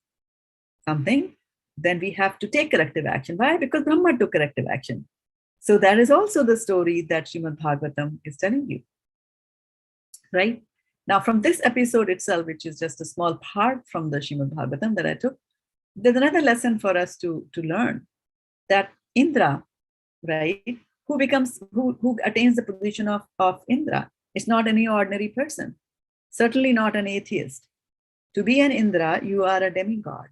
something, then we have to take corrective action. Why? Because Brahma took corrective action. So that is also the story that Srimad Bhagavatam is telling you, right? Now, from this episode itself, which is just a small part from the Srimad Bhagavatam that I took, there's another lesson for us to learn, that Indra, right, who attains the position of Indra, is not any ordinary person, certainly not an atheist. To be an Indra, you are a demigod.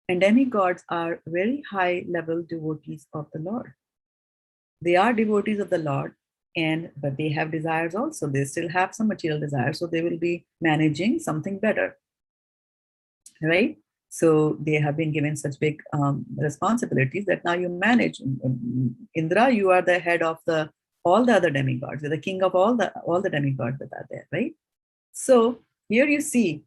And demigods are very high level devotees of the Lord. They are devotees of the Lord, but they have desires also. They still have some material desires, so they will be managing something better, right? So they have been given such big responsibilities that now you manage. Indra, you are the head of all the other demigods. You're the king of all the demigods that are there, right? So here you see,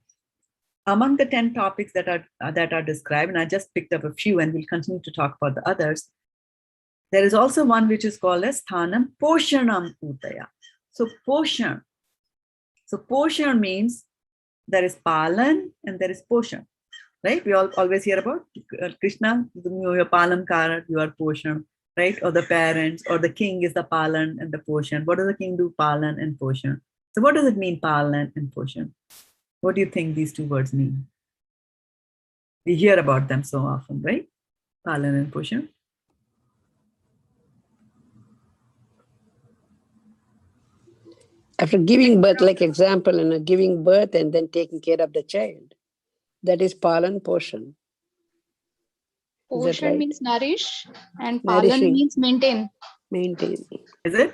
among the 10 topics that are described, and I just picked up a few, and we'll continue to talk about the others. There is also one which is called as Sthanam Poshanam Utaya. So Poshan. So Poshan means there is Palan and there is Poshan, right? We always hear about Krishna, your Palan Kara, you are Poshan, right? Or the parents, or the king is the Palan and the Poshan. What does the king do? Palan and Poshan. So what does it mean, Palan and Poshan? What do you think these two words mean? We hear about them so often, right? Palan and Poshan.
After giving birth, like example, giving birth and then taking care of the child. That is Palan Poshan.
Portion
right?
means nourish and
Nourishing.
Palan means maintain.
Maintain.
Is it?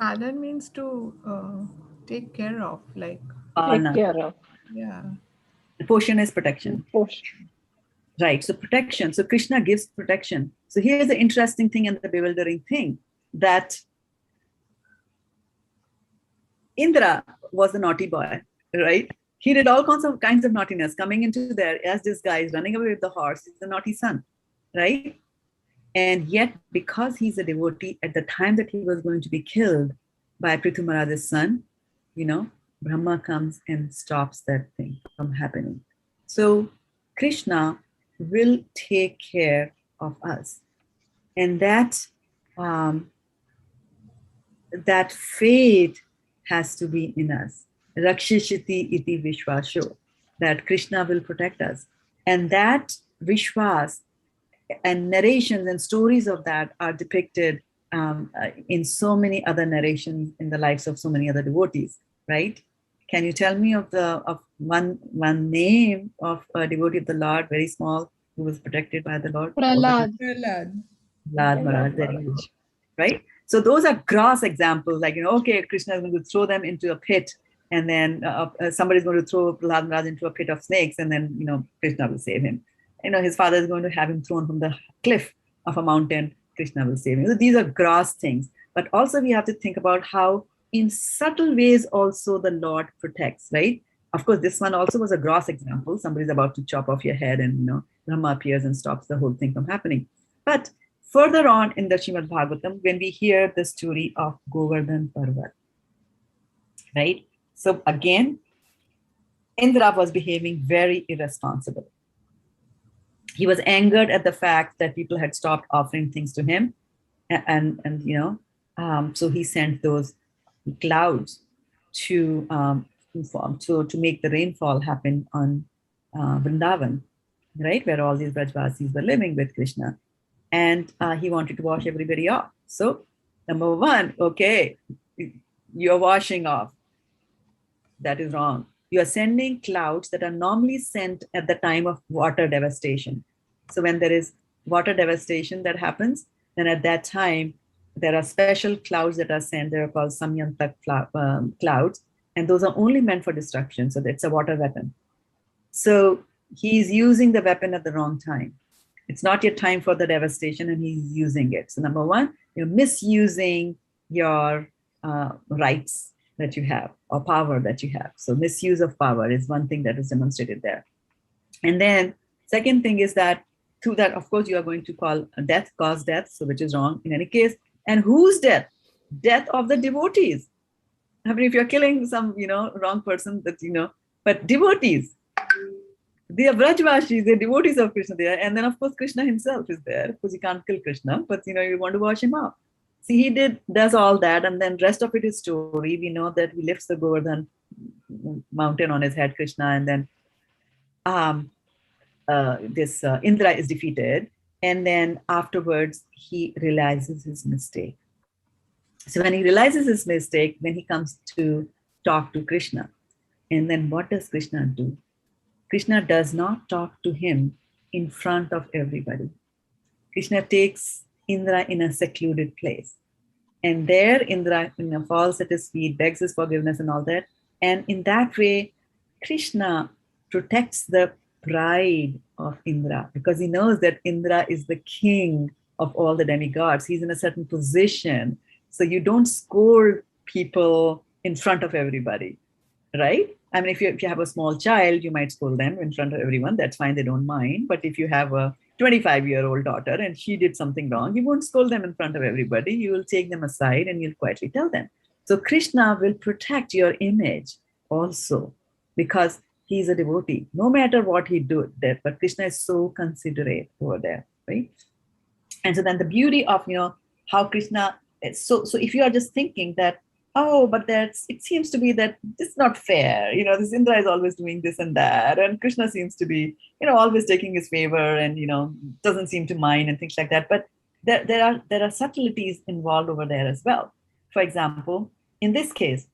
Palan means to take care of, like,
Palana.
Take care of.
yeah.
Poshan is protection.
Portion.
Right, so protection. So Krishna gives protection. So here's the interesting thing and the bewildering thing, that Indra was the naughty boy, right? He did all kinds of naughtiness, coming into there as this guy is running away with the horse. He's a naughty son, right? And yet, because he's a devotee, at the time that he was going to be killed by Prithu Maharaj's son, Brahma comes and stops that thing from happening. So Krishna will take care of us. And that faith has to be in us. Rakshishiti iti vishvasho, that Krishna will protect us. And that vishwas and narrations and stories of that are depicted in so many other narrations in the lives of so many other devotees, right? Can you tell me of one name of a devotee of the Lord, very small, who was protected by the Lord?
Prahlad.
Prahlad.
Prahlad Maharaj, very good. Right? So those are gross examples, like, okay, Krishna is going to throw them into a pit, and then somebody's going to throw Prahlad Maharaj into a pit of snakes, and then, Krishna will save him. His father is going to have him thrown from the cliff of a mountain, Krishna will save him. So these are gross things. But also we have to think about how in subtle ways also the Lord protects, right? Of course, this one also was a gross example. Somebody's about to chop off your head, and Brahma appears and stops the whole thing from happening. But further on in the Srimad Bhagavatam, when we hear the story of Govardhan Parvat, right? So again, Indra was behaving very irresponsible. He was angered at the fact that people had stopped offering things to him, and so he sent those clouds to make the rainfall happen on Vrindavan, right, where all these Brajvasis were living with Krishna, and he wanted to wash everybody off. So number one, okay, you're washing off. That is wrong. You are sending clouds that are normally sent at the time of water devastation. So when there is water devastation that happens, then at that time, there are special clouds that are sent. They're called Samyantak clouds, and those are only meant for destruction. So it's a water weapon. So he's using the weapon at the wrong time. It's not your time for the devastation, and he's using it. So number one, you're misusing your rights that you have, or power that you have. So misuse of power is one thing that is demonstrated there. And then second thing is that through that, of course, you are going to cause death, so which is wrong in any case. And whose death? Death of the devotees. I mean, if you're killing some, wrong person, but devotees, they are Brajvasis, they're devotees of Krishna there. And then, of course, Krishna himself is there. Of course, you can't kill Krishna, but, you want to wash him off. See, he does all that, and then rest of it is story. We know that he lifts the Govardhan mountain on his head, Krishna, and then Indra is defeated, and then afterwards he realizes his mistake. So when he realizes his mistake, then he comes to talk to Krishna. And then what does Krishna do? Krishna does not talk to him in front of everybody. Krishna takes Indra in a secluded place. And there Indra falls at his feet, begs his forgiveness and all that. And in that way, Krishna protects the pride of Indra because he knows that Indra is the king of all the demigods. He's in a certain position. So you don't scold people in front of everybody, right? I mean, if you have a small child, you might scold them in front of everyone. That's fine. They don't mind. But if you have a 25-year-old daughter and she did something wrong, you won't scold them in front of everybody. You will take them aside and you'll quietly tell them. So Krishna will protect your image also because he's a devotee, no matter what he did there. But Krishna is so considerate over there, right? And so then the beauty of, how Krishna is so if you are just thinking that, oh, but it seems to be that it's not fair. This Indra is always doing this and that. And Krishna seems to be, always taking his favor and, doesn't seem to mind and things like that. But there are subtleties involved over there as well. For example, in this case,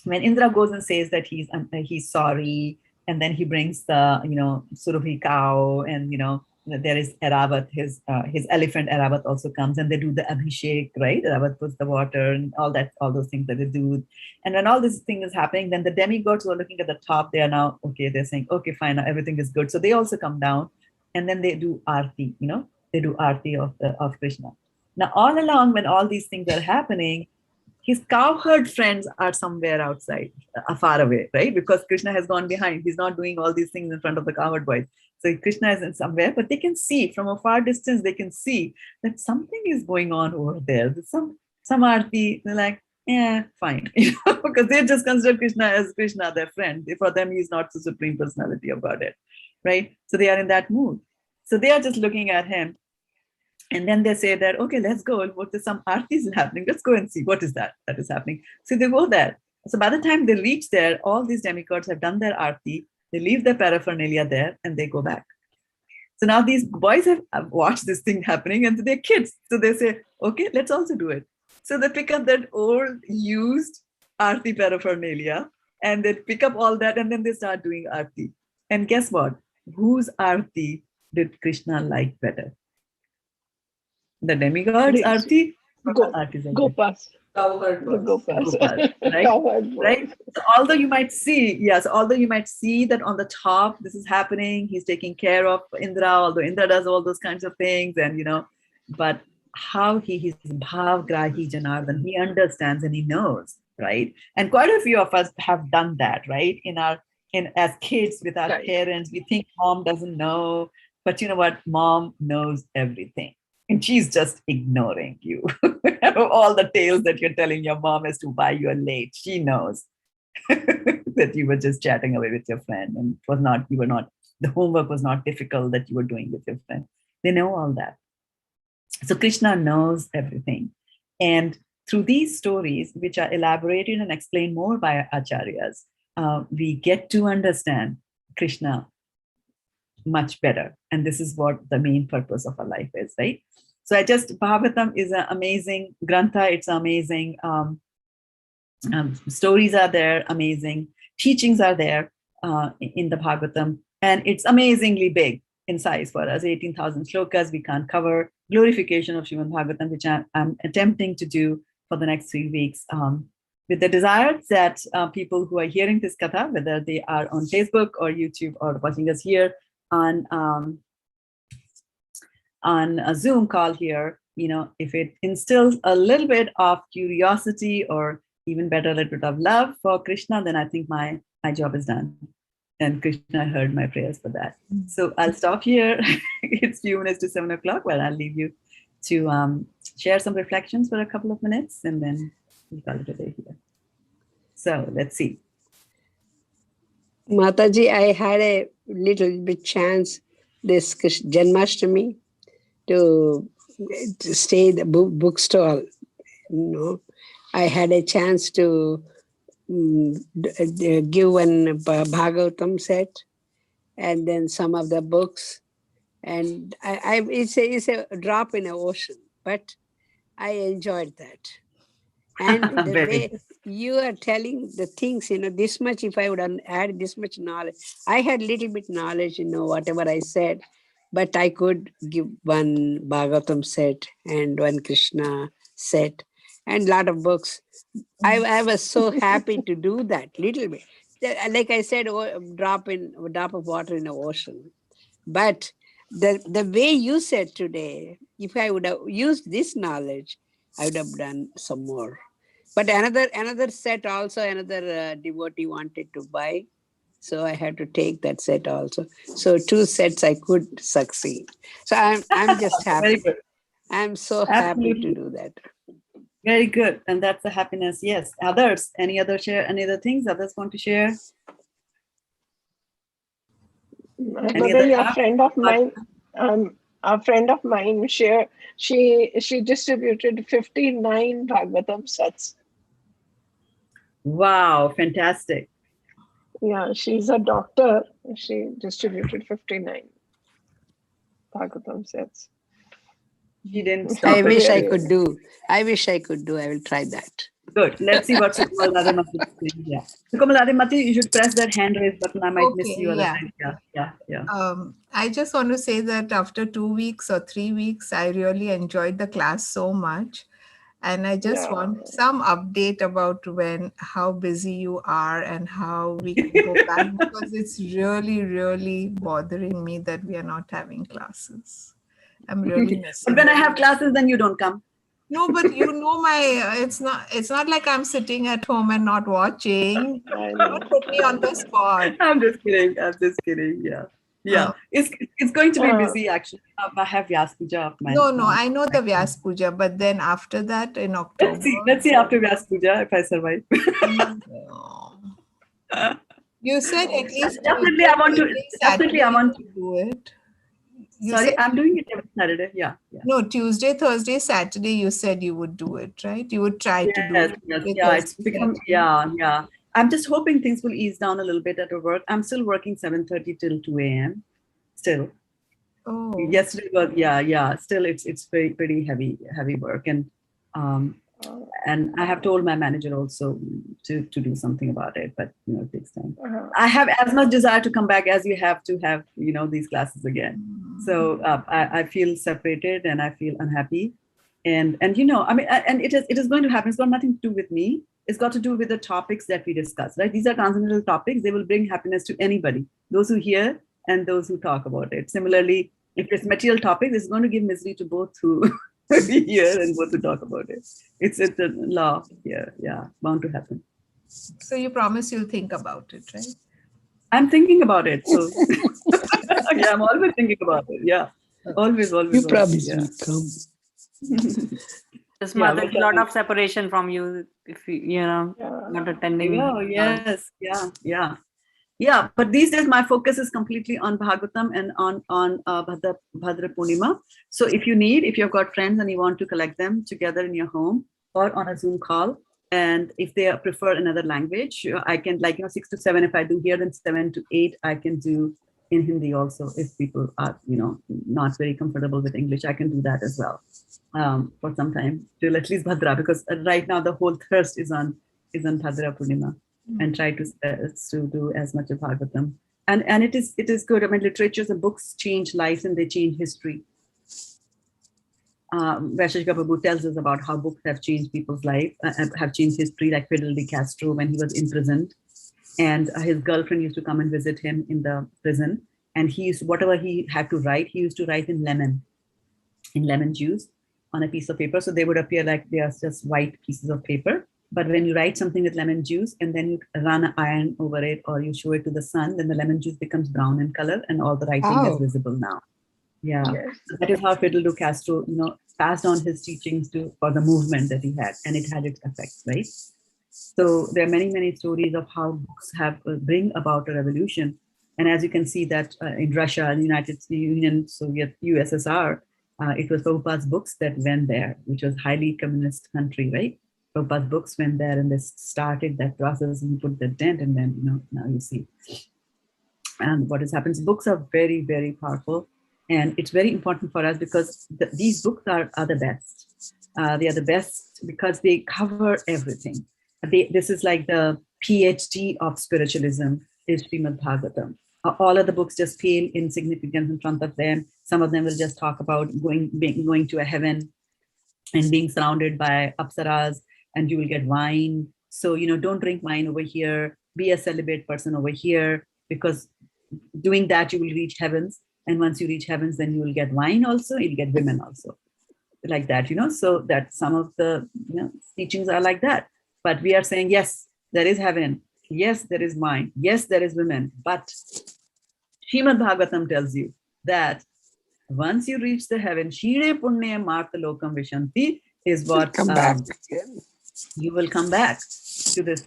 when Indra goes and says that he's sorry, and then he brings the, Surabhi cow, and, there is Eravat, his elephant Eravat also comes, and they do the Abhishek, right? Eravat puts the water and all those things that they do. And when all this thing is happening, then the demigods who are looking at the top, they are now, okay, they're saying, okay, fine, now everything is good. So they also come down, and then they do Aarti, they do Aarti of Krishna. Now, all along, when all these things are happening, his cowherd friends are somewhere outside, far away, right? Because Krishna has gone behind. He's not doing all these things in front of the cowherd boys. So Krishna is in somewhere, but they can see from a far distance, they can see that something is going on over there. There's some aarti, they're like, yeah, fine. Because they just consider Krishna as Krishna, their friend. For them, he's not the supreme personality of Godhead, right? So they are in that mood. So they are just looking at him. And then they say that, okay, let's go. What is some aartis happening? Let's go and see what is that is happening. So they go there. So by the time they reach there, all these demigods have done their aarti. They leave their paraphernalia there and they go back. So now these boys have watched this thing happening and they're kids. So they say, okay, let's also do it. So they pick up that old used aarti paraphernalia and they pick up all that and then they start doing aarti. And guess what? Whose aarti did Krishna like better? The demigods aarti?
Gopas.
Gopas, right? So although you might see that on the top, this is happening, he's taking care of Indra, although Indra does all those kinds of things, and but how he's bhav grahi Janardhan, he understands and he knows, right? And quite a few of us have done that, right? As kids with our parents, we think mom doesn't know, but you know what? Mom knows everything. And she's just ignoring you. All the tales that you're telling your mom as to why you're late, she knows that you were just chatting away with your friend and the homework was not difficult that you were doing with your friend. They know all that. So Krishna knows everything. And through these stories, which are elaborated and explained more by acharyas, we get to understand Krishna much better. And this is what the main purpose of our life is, right? So Bhagavatam is an amazing grantha. It's amazing. Stories are there, amazing. Teachings are there in the Bhagavatam. And it's amazingly big in size for us, 18,000 shlokas. We can't cover glorification of Srimad Bhagavatam, which I'm attempting to do for the next 3 weeks. With the desire that people who are hearing this katha, whether they are on Facebook or YouTube or watching us here, on a Zoom call here, if it instills a little bit of curiosity or even better, a little bit of love for Krishna, then I think my job is done. And Krishna heard my prayers for that. So I'll stop here. It's few minutes to 7 o'clock. Well, I'll leave you to share some reflections for a couple of minutes and then we'll call it a day here. So let's see.
Mataji, I had a little bit chance this Janmashtami to stay the bookstall. I had a chance to give one Bhagavatam set and then some of the books. And it's a drop in the ocean, but I enjoyed that. And the way you are telling the things, this much, if I would add this much knowledge, I had little bit knowledge, whatever I said, but I could give one Bhagavatam set and one Krishna set and lot of books. I was so happy to do that little bit. like I said, a drop of water in the ocean. But the way you said today, if I would have used this knowledge, I would have done some more. But another set also, another devotee wanted to buy. So I had to take that set also. So 2 sets I could succeed. So I'm just happy.
Very good.
I'm so happy to
Absolutely.
do that.
Very good. And that's the happiness. Yes. Others, any other things others want to share?
Suddenly a friend of mine, she distributed 59 Bhagavatam sets.
Wow, fantastic.
Yeah, she's a doctor. She distributed 59 Bhagavatam sets.
She didn't stop
I
it.
wish I could do. I will try that.
Good. Let's see what Sukamal Mati is saying. Yeah. Sukamal Mati, you should press that hand raise button. I might miss you otherwise. Yeah.
I just want to say that after 2 weeks or 3 weeks, I really enjoyed the class so much. And I just want some update about how busy you are and how we can go back, because it's really, really bothering me that we are not having classes. I'm really missing.
But when I have classes, then you don't come.
No, but it's not like I'm sitting at home and not watching. Don't put me on the spot.
I'm just kidding. Yeah. It's going to be busy actually. I have Vyas Puja of mine.
No, I know the Vyas Puja, but then after that in October.
Let's see after Vyas Puja if I survive.
You said at least
definitely I want to
do it.
Sorry, I'm doing it every Saturday. Yeah.
No, Tuesday, Thursday, Saturday, you said you would do it, right? You would try to do it.
Yeah, it's become, yeah. I'm just hoping things will ease down a little bit at work. I'm still working 7:30 till 2 a.m. Still.
Oh.
Yesterday was, yeah. Still, it's pretty heavy work. And I have told my manager also to do something about it, but it takes time. I have as much desire to come back as you have to have these classes again. So I feel separated and I feel unhappy, and it is going to happen. It's got nothing to do with me. It's got to do with the topics that we discuss, right? These are transcendental topics. They will bring happiness to anybody, those who hear and those who talk about it. Similarly, if it's material topics, it's going to give misery to both who hear and both who talk about it. It's a law here. Yeah, bound to happen.
So you promise you'll think about it, right?
I'm thinking about it. So yeah, I'm always thinking about it. Yeah, always.
You promise me come.
There's a lot of separation from you if not attending.
Oh, yes. Yeah. But these days my focus is completely on Bhagavatam and on Bhadra Purnima. So if you've got friends and you want to collect them together in your home or on a Zoom call, and if they prefer another language, I can 6 to 7. If I do here, then 7 to 8 I can do in Hindi also. If people are not very comfortable with English, I can do that as well. For some time till at least Bhadra, because right now the whole thirst is on Bhadra Purnima, and try to do as much of Bhagavatam. And it is good. I mean, literatures and books change lives and they change history. Vaisheshika Prabhu tells us about how books have changed people's life, have changed history, like Fidel de Castro when he was imprisoned, and his girlfriend used to come and visit him in the prison, and whatever he had to write, he used to write in lemon juice on a piece of paper. So they would appear like they are just white pieces of paper. But when you write something with lemon juice and then you run an iron over it or you show it to the sun, then the lemon juice becomes brown in color and all the writing is visible now. Yeah, yes. So that is how Fidel de Castro, passed on his teachings for the movement that he had, and it had its effects, right? So there are many, many stories of how books have bring about a revolution. And as you can see that in Russia, the United Union, Soviet, USSR, it was Prabhupada's books that went there, which was highly communist country, right? Prabhupada's books went there and they started that process and put the dent, and then, now you see. And what has happened, books are very, very powerful. And it's very important for us because these books are the best. They are the best because they cover everything. This is like the PhD of spiritualism is Srimad Bhagavatam. All of the books just pale in significance in front of them. Some of them will just talk about going to a heaven and being surrounded by apsaras, and you will get wine. So, don't drink wine over here. be a celibate person over here, because doing that you will reach heavens. And once you reach heavens, then you will get wine also, you'll get women also. Like that, so that some of the teachings are like that. But we are saying, yes, there is heaven. Yes, there is wine. Yes, there is women. But Srimad Bhagavatam tells you that once you reach the heaven, Shire Punya Martha Lokam Vishanti is what
come back.
You will come back to this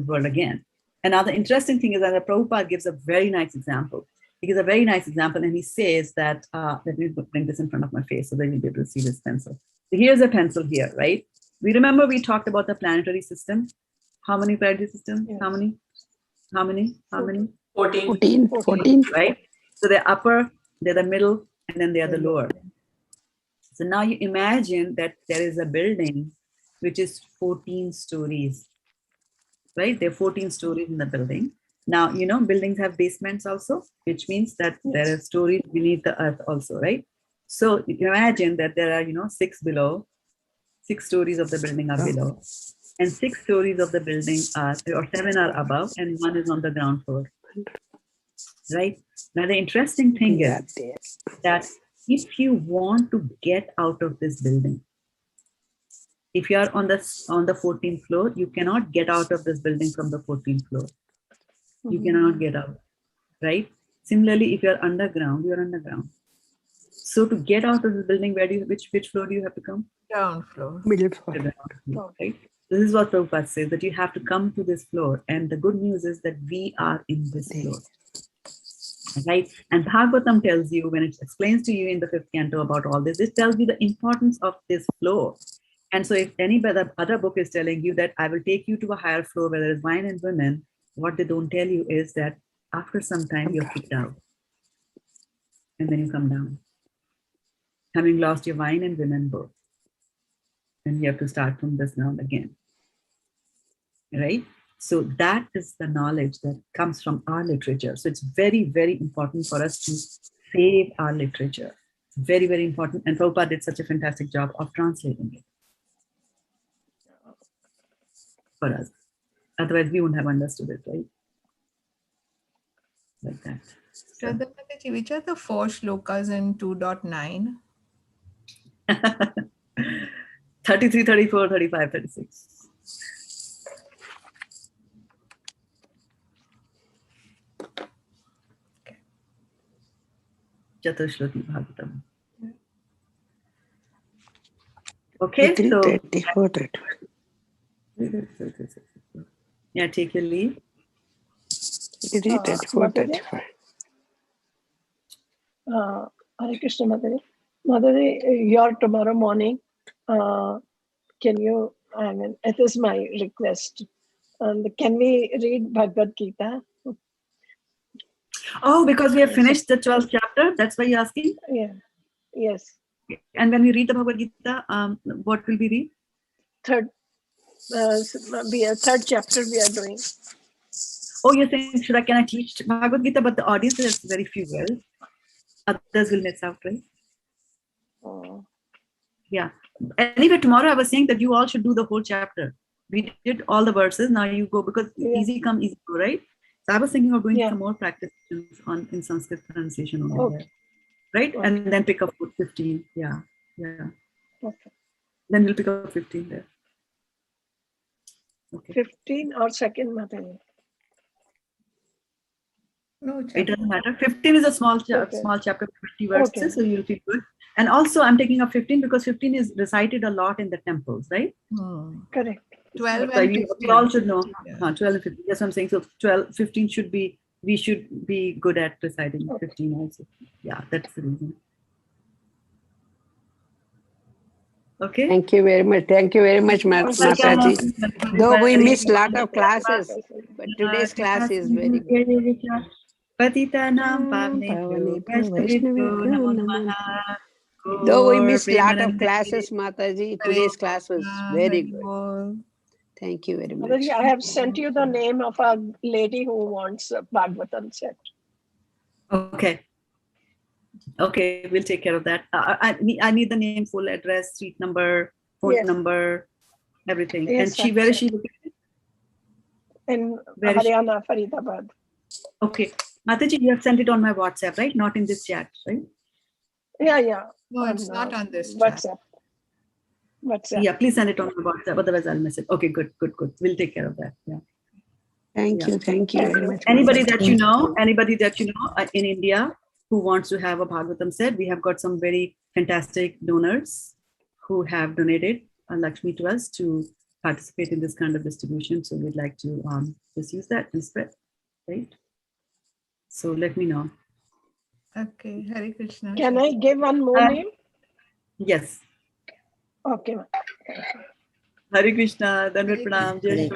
world again. Another interesting thing is that Prabhupada gives a very nice example. He gives a very nice example, and he says that, let me bring this in front of my face so that you'll be able to see this pencil. So here's a pencil here, right? We remember we talked about the planetary system. How many planetary systems? Yes. How many?
14.
Right? So they're upper, they're the middle, and then they are the lower. So now you imagine that there is a building which is 14 stories, right? There are 14 stories in the building. Now, buildings have basements also, which means that there are stories beneath the earth also, right? So you imagine that there are, 6 below, 6 stories of the building are below, and 6 stories of the building are, or 7 are above, and 1 is on the ground floor, right? Now, the interesting thing is that if you want to get out of this building, if you are on the 14th floor, you cannot get out of this building from the 14th floor. You cannot get out, right? Similarly, if you're underground, you're underground. So to get out of the building, which floor do you have to come?
Ground floor.
Middle floor.
Right? This is what Prabhupada says, that you have to come to this floor. And the good news is that we are in this floor. Right? And Bhagavatam tells you, when it explains to you in the 5th canto about all this, it tells you the importance of this floor. And so if any other book is telling you that I will take you to a higher floor where there is wine and women, what they don't tell you is that after some time you're kicked out. And then you come down, having lost your wine and women both. And you have to start from this ground again. Right? So that is the knowledge that comes from our literature. So it's very, very important for us to save our literature. It's very, very important. And Prabhupada did such a fantastic job of translating it for us. Otherwise, we wouldn't have understood it, right? Like that.
Shraddha-devi, which are the 4 shlokas in 2.9?
33, 34, 35, 36. Chatushloti Bhagavatam. Okay,
34.
Yeah, take your leave.
34, 35.
Hare Krishna, Mother. Mother, your tomorrow morning, can you, it is my request. And can we read Bhagavad Gita?
Oh, because we have finished the 12th chapter. That's why you're asking?
Yeah. Yes.
And when we read the Bhagavad Gita, what will we read?
Third chapter we are doing.
Oh, you're saying, can I teach Bhagavad Gita? But the audience is very few, well. Others will miss out, right?
Oh.
Yeah. Anyway, tomorrow I was saying that you all should do the whole chapter. We did all the verses. Now you go, because easy come, easy go, right? So I was thinking of doing some more practice in Sanskrit pronunciation over there. Right? Okay. And then pick up 15. Yeah. Yeah.
Okay.
Then we'll pick up 15 there. Okay.
15 or second, Mother?
No,
it doesn't matter. 15 is a small chapter, 20 verses, so you'll feel good. And also, I'm taking up 15 because 15 is recited a lot in the temples, right?
Correct.
12
so
and
15. We all should know. 12 and 15. That's what I'm saying. So 15 should be, we should be good at reciting 15 also. Yeah, that's the reason. Okay.
Thank you very much. Thank you very much, Mataji. Though we missed a lot of classes, but today's class is very good. Though we missed a lot of classes, Mataji, today's class was very good. Thank you very much.
Mataji, I have sent you the name of a lady who wants a Bhagavatam set.
Okay. Okay, we'll take care of that. I need the name, full address, street number, phone number, everything.
Yes,
and where is she located?
in
Where is she?
Haryana, Faridabad.
Okay. Mataji, you have sent it on my WhatsApp, right? Not in this chat, right?
Yeah.
No, it's not on this chat.
WhatsApp. WhatsApp.
Yeah, please send it on my WhatsApp. Otherwise, I'll miss it. Okay, good. We'll take care of that. Yeah.
Thank you very much.
Anybody that you know in India who wants to have a Bhagavatam set, we have got some very fantastic donors who have donated Lakshmi to us to participate in this kind of distribution. So we'd like to just use that and spread, right? So let me know.
Okay, Hare Krishna.
Can I give one more name?
Yes.
Okay.
Hare Krishna, Dandavat Pranam, Jai Shri